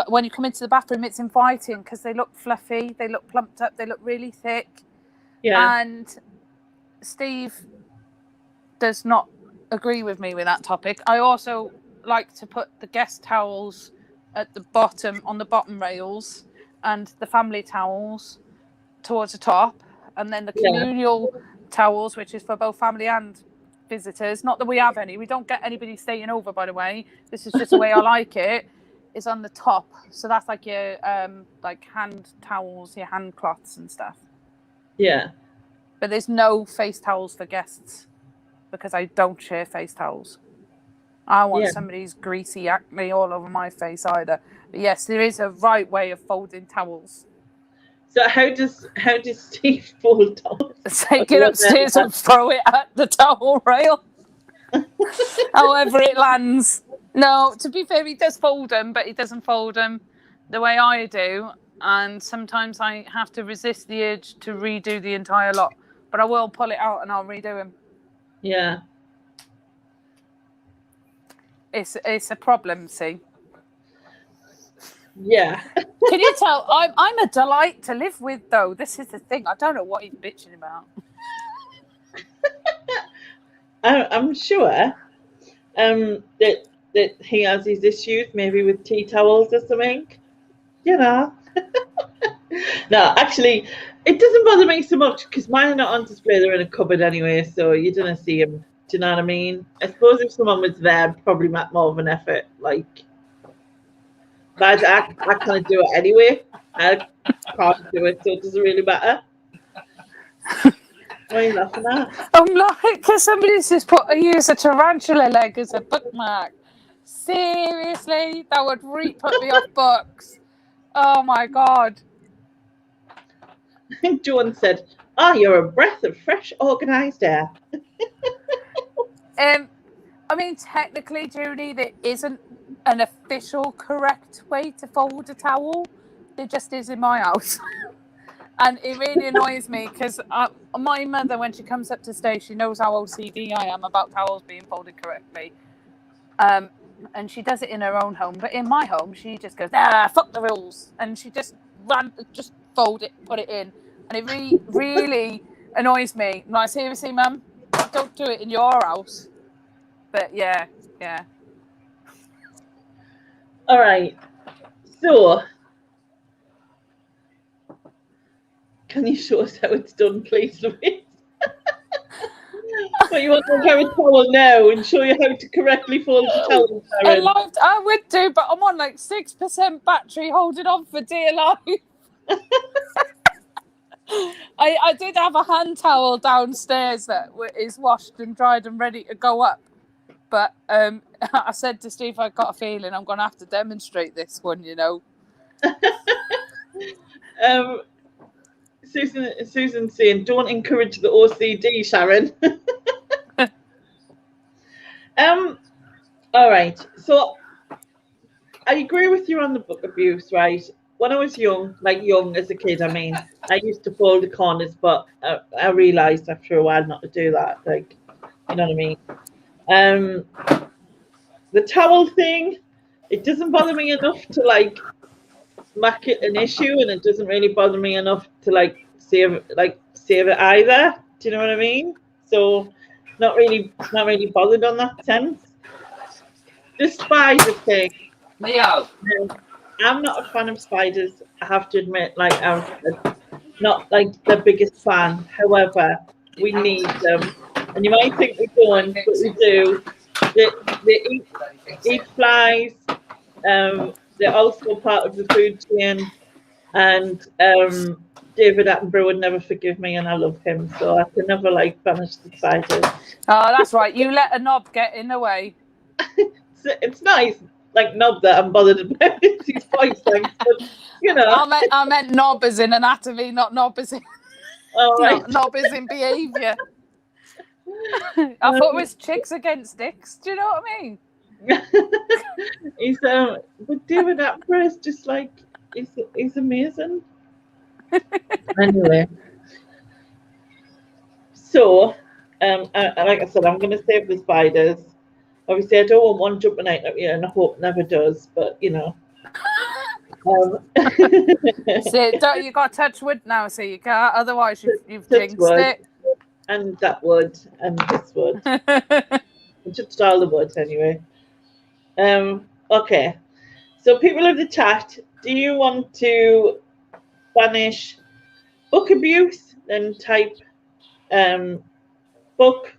when you come into the bathroom, it's inviting because they look fluffy, they look plumped up, they look really thick. Yeah. And Steve does not agree with me with that topic. I also like to put the guest towels at the bottom, on the bottom rails, and the family towels towards the top, and then the communal towels, which is for both family and visitors. Not that we have any. We don't get anybody staying over, by the way. This is just the way I like it. Is on the top, so that's like your hand towels, your hand cloths and stuff. Yeah. But there's no face towels for guests because I don't share face towels. I want somebody's greasy acne all over my face either. But yes, there is a right way of folding towels. So how does Steve fold towels? Take it upstairs and throw it at the towel rail. However it lands. No, to be fair, he does fold them, but he doesn't fold them the way I do. And sometimes I have to resist the urge to redo the entire lot. But I will pull it out and I'll redo them. Yeah. It's a problem, see. Yeah. Can you tell? I'm a delight to live with, though. This is the thing. I don't know what he's bitching about. I'm sure that he has his issues, maybe with tea towels or something. You know. No, actually, it doesn't bother me so much because mine are not on display. They're in a cupboard anyway, so you don't see them. Do you know what I mean? I suppose if someone was there, I'd probably make more of an effort. But I kind of do it anyway. I can't do it, so it doesn't really matter. What are you laughing at? I'm like, because somebody's just use a tarantula leg as a bookmark. Seriously? That would put me off books. Oh my God. Joan said, you're a breath of fresh, organised air. I mean, technically, Judy, there isn't an official correct way to fold a towel. There just is in my house. And it really annoys me because my mother, when she comes up to stay, she knows how OCD I am about towels being folded correctly. And she does it in her own home. But in my home, she just goes, fuck the rules. And she just fold it, put it in. And it really annoys me. I'm like, seriously, Mum, don't do it in your house. But yeah. All right. So Can you show us how it's done, please, Louise? But you want to have a towel now and show you how to correctly fold the towel, Sharon. I would do, but I'm on like 6% battery holding on for dear life. I did have a hand towel downstairs that is washed and dried and ready to go up. But I said to Steve, I've got a feeling I'm going to have to demonstrate this one, you know. Susan's saying, don't encourage the OCD, Sharon. All right. So I agree with you on the book abuse, right? When I was young, like young as a kid, I mean, I used to fold the corners, but I realised after a while not to do that. Like, you know what I mean? The towel thing, it doesn't bother me enough to like make it an issue, and it doesn't really bother me enough to like save it either. Do you know what I mean? So not really bothered on that sense. The spider thing. Leo. I'm not a fan of spiders. I have to admit, like I'm not like the biggest fan. However, we need them, and you might think we don't, but we do. They eat flies. They're also part of the food chain, and David Attenborough would never forgive me, and I love him, so I can never like banish the spiders. Oh, that's right. You let a knob get in the way. It's nice, like knob that I'm bothered about. His voice, thanks, but you know. I meant knob as in anatomy, not knob as in Right. knob as in behaviour. I thought it was chicks against dicks. Do you know what I mean? He's but David Attenborough is just like he's amazing. Anyway, so like I said, I'm going to save the spiders. Obviously, I don't want one jumping out at you, and I hope never does. But you know, So you got to touch wood now, so you can't. Otherwise, you've Touch jinxed wood. it. And that wood, and this wood. I touched all the wood anyway. Okay. So people of the chat, do you want to banish book abuse? Then type book.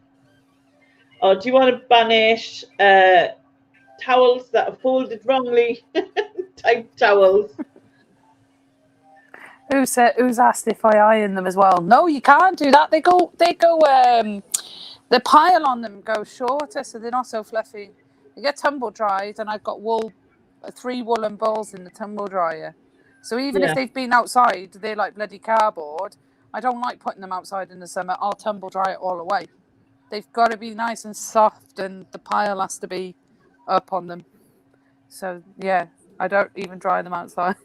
Or do you want to banish towels that are folded wrongly? Type towels. Who's asked if I iron them as well? No, you can't do that. They go. The pile on them goes shorter, so they're not so fluffy. They get tumble dried, and I've got 3 woolen balls in the tumble dryer. So even if they've been outside, they're like bloody cardboard. I don't like putting them outside in the summer. I'll tumble dry it all away. They've got to be nice and soft, and the pile has to be up on them. So yeah, I don't even dry them outside.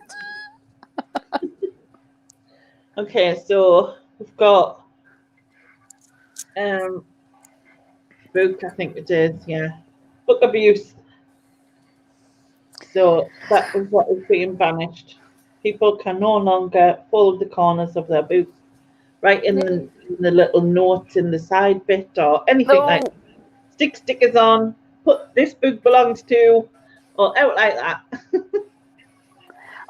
Okay, so we've got book, I think it is, book abuse. So that is what is being banished. People can no longer fold the corners of their books, right in the little notes in the side bit or anything like that. Stick stickers on, put this book belongs to, or out like that.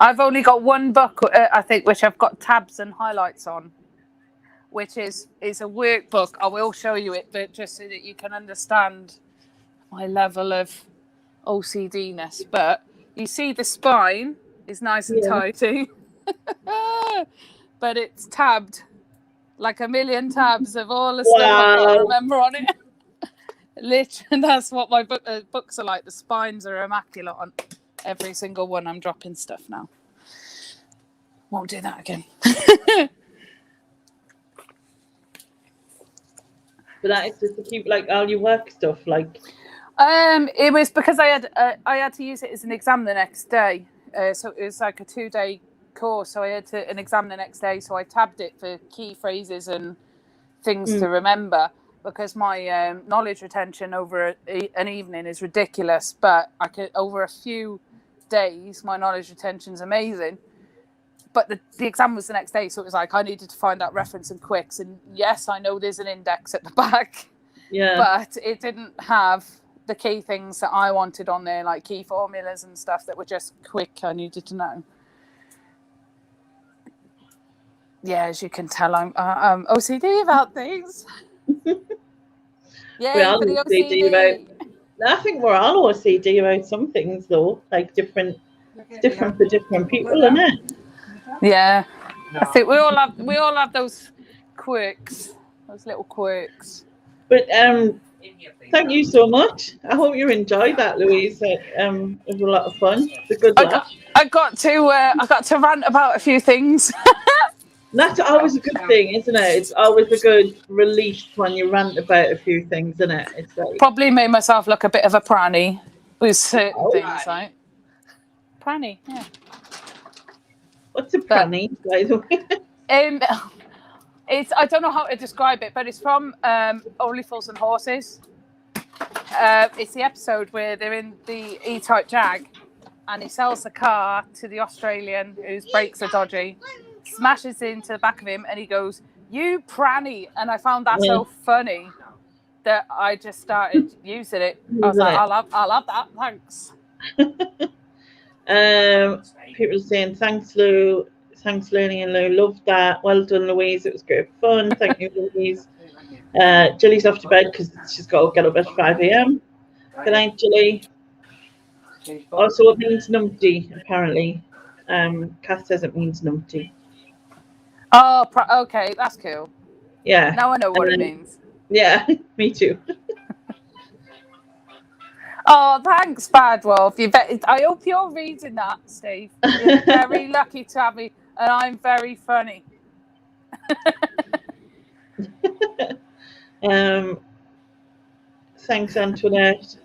I've only got one book, I think, which I've got tabs and highlights on, which is a workbook. I will show you it, but just so that you can understand my level of OCD-ness. But you see the spine is nice and tidy, but it's tabbed, like a million tabs of all the stuff I can't remember on it. Literally, that's what my books are like. The spines are immaculate on every single one. I'm dropping stuff now. Won't do that again. But that is just to keep like all your work stuff, like. It was because I had to use it as an exam the next day. So it was like a 2-day course. So I had an exam the next day. So I tabbed it for key phrases and things to remember, because my knowledge retention over an evening is ridiculous. But over a few days, my knowledge retention's amazing. But the exam was the next day, so it was like I needed to find that reference in quicks. And yes, I know there's an index at the back, but it didn't have the key things that I wanted on there, like key formulas and stuff that were just quick. I needed to know. Yeah, as you can tell, I'm OCD about things. We Yeah, are for the OCD OCD. I think we're all OCD about some things though, like different. It's different for different people, isn't it? Yeah, I think we all have those quirks, those little quirks. But thank you so much. I hope you enjoyed that, Louise. It was a lot of fun. It's a good laugh. I got to rant about a few things. That's always a good thing, isn't it? It's always a good release when you rant about a few things, isn't it? It's like Probably made myself look a bit of a pranny with certain things, right? Pranny, yeah. what's a pranny, by the way? It's I don't know how to describe it, but it's from Only Fools and Horses. It's the episode where they're in the E-Type Jag, and he sells the car to the Australian whose brakes are dodgy, smashes into the back of him, and he goes, "You pranny!" And I found that so funny that I just started using it. I was like, "I'll have that, thanks." People are saying thanks, Lou. Thanks, Learning and Lou. Love that. Well done, Louise. It was great fun. Thank you, Louise. Jilly's off to bed because she's got to get up at 5 a.m. Good night, Jilly. Also, it means numpty, apparently. Kath says it means numpty. Oh, okay, that's cool. Yeah. Now I know what it means. Yeah, me too. Oh, thanks, Bad Wolf. I hope you're reading that, Steve. You're very lucky to have me, and I'm very funny. Thanks, Antoinette.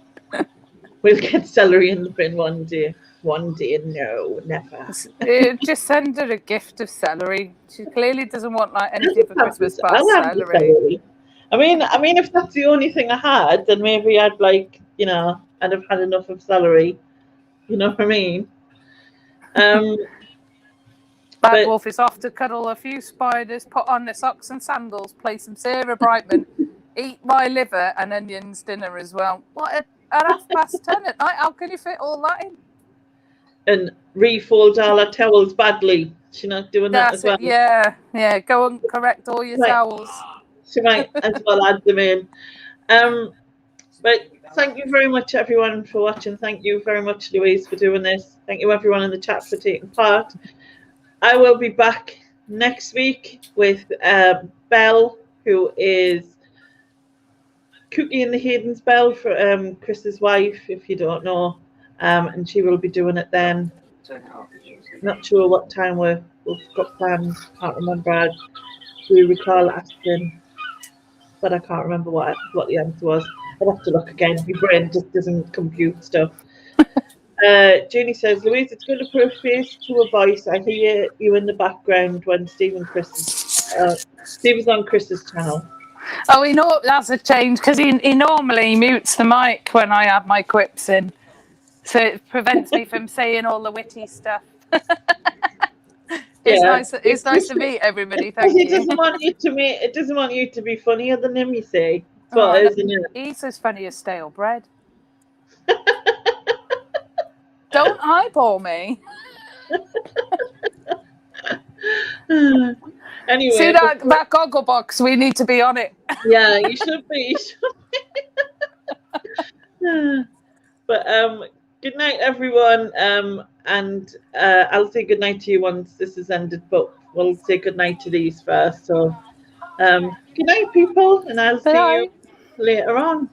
We'll get celery in the bin one day. One day, no, never. Just send her a gift of celery. She clearly doesn't want like anything for Christmas but I'll have the celery. I mean, if that's the only thing I had, then maybe I'd like, I'd have had enough of celery. You know what I mean? Bad Wolf is off to cuddle a few spiders, put on their socks and sandals, play some Sarah Brightman, eat my liver and onions dinner as well. What at 10:30 at night? How can you fit all that in? And refold all our towels badly. She's not doing that as well. Yeah. Go and correct all your towels. She might as well add them in. But thank you very much, everyone, for watching. Thank you very much, Louise, for doing this. Thank you, everyone in the chat, for taking part. I will be back next week with Belle, who is Cookie and the Hayden's Belle, for Chris's wife, if you don't know. And she will be doing it then. Not sure what time we've got planned. Can't remember. I do recall asking, but I can't remember what the answer was. I'd have to look again. My brain just doesn't compute stuff. Jeannie says, Louise, it's going to put a face to a voice. I hear you in the background when Steve is on Chris's channel. Oh, we know that's a change because he normally mutes the mic when I have my quips in. So it prevents me from saying all the witty stuff. It's nice to meet everybody. Thank you. It doesn't want you to be funnier than him, you see. But isn't it? He's as funny as stale bread. Don't eyeball me. Anyway, see that goggle box? We need to be on it. Yeah, you should be. But good night, everyone. And I'll say good night to you once this is ended. But we'll say good night to these first. So, good night, people, and I'll see you later on.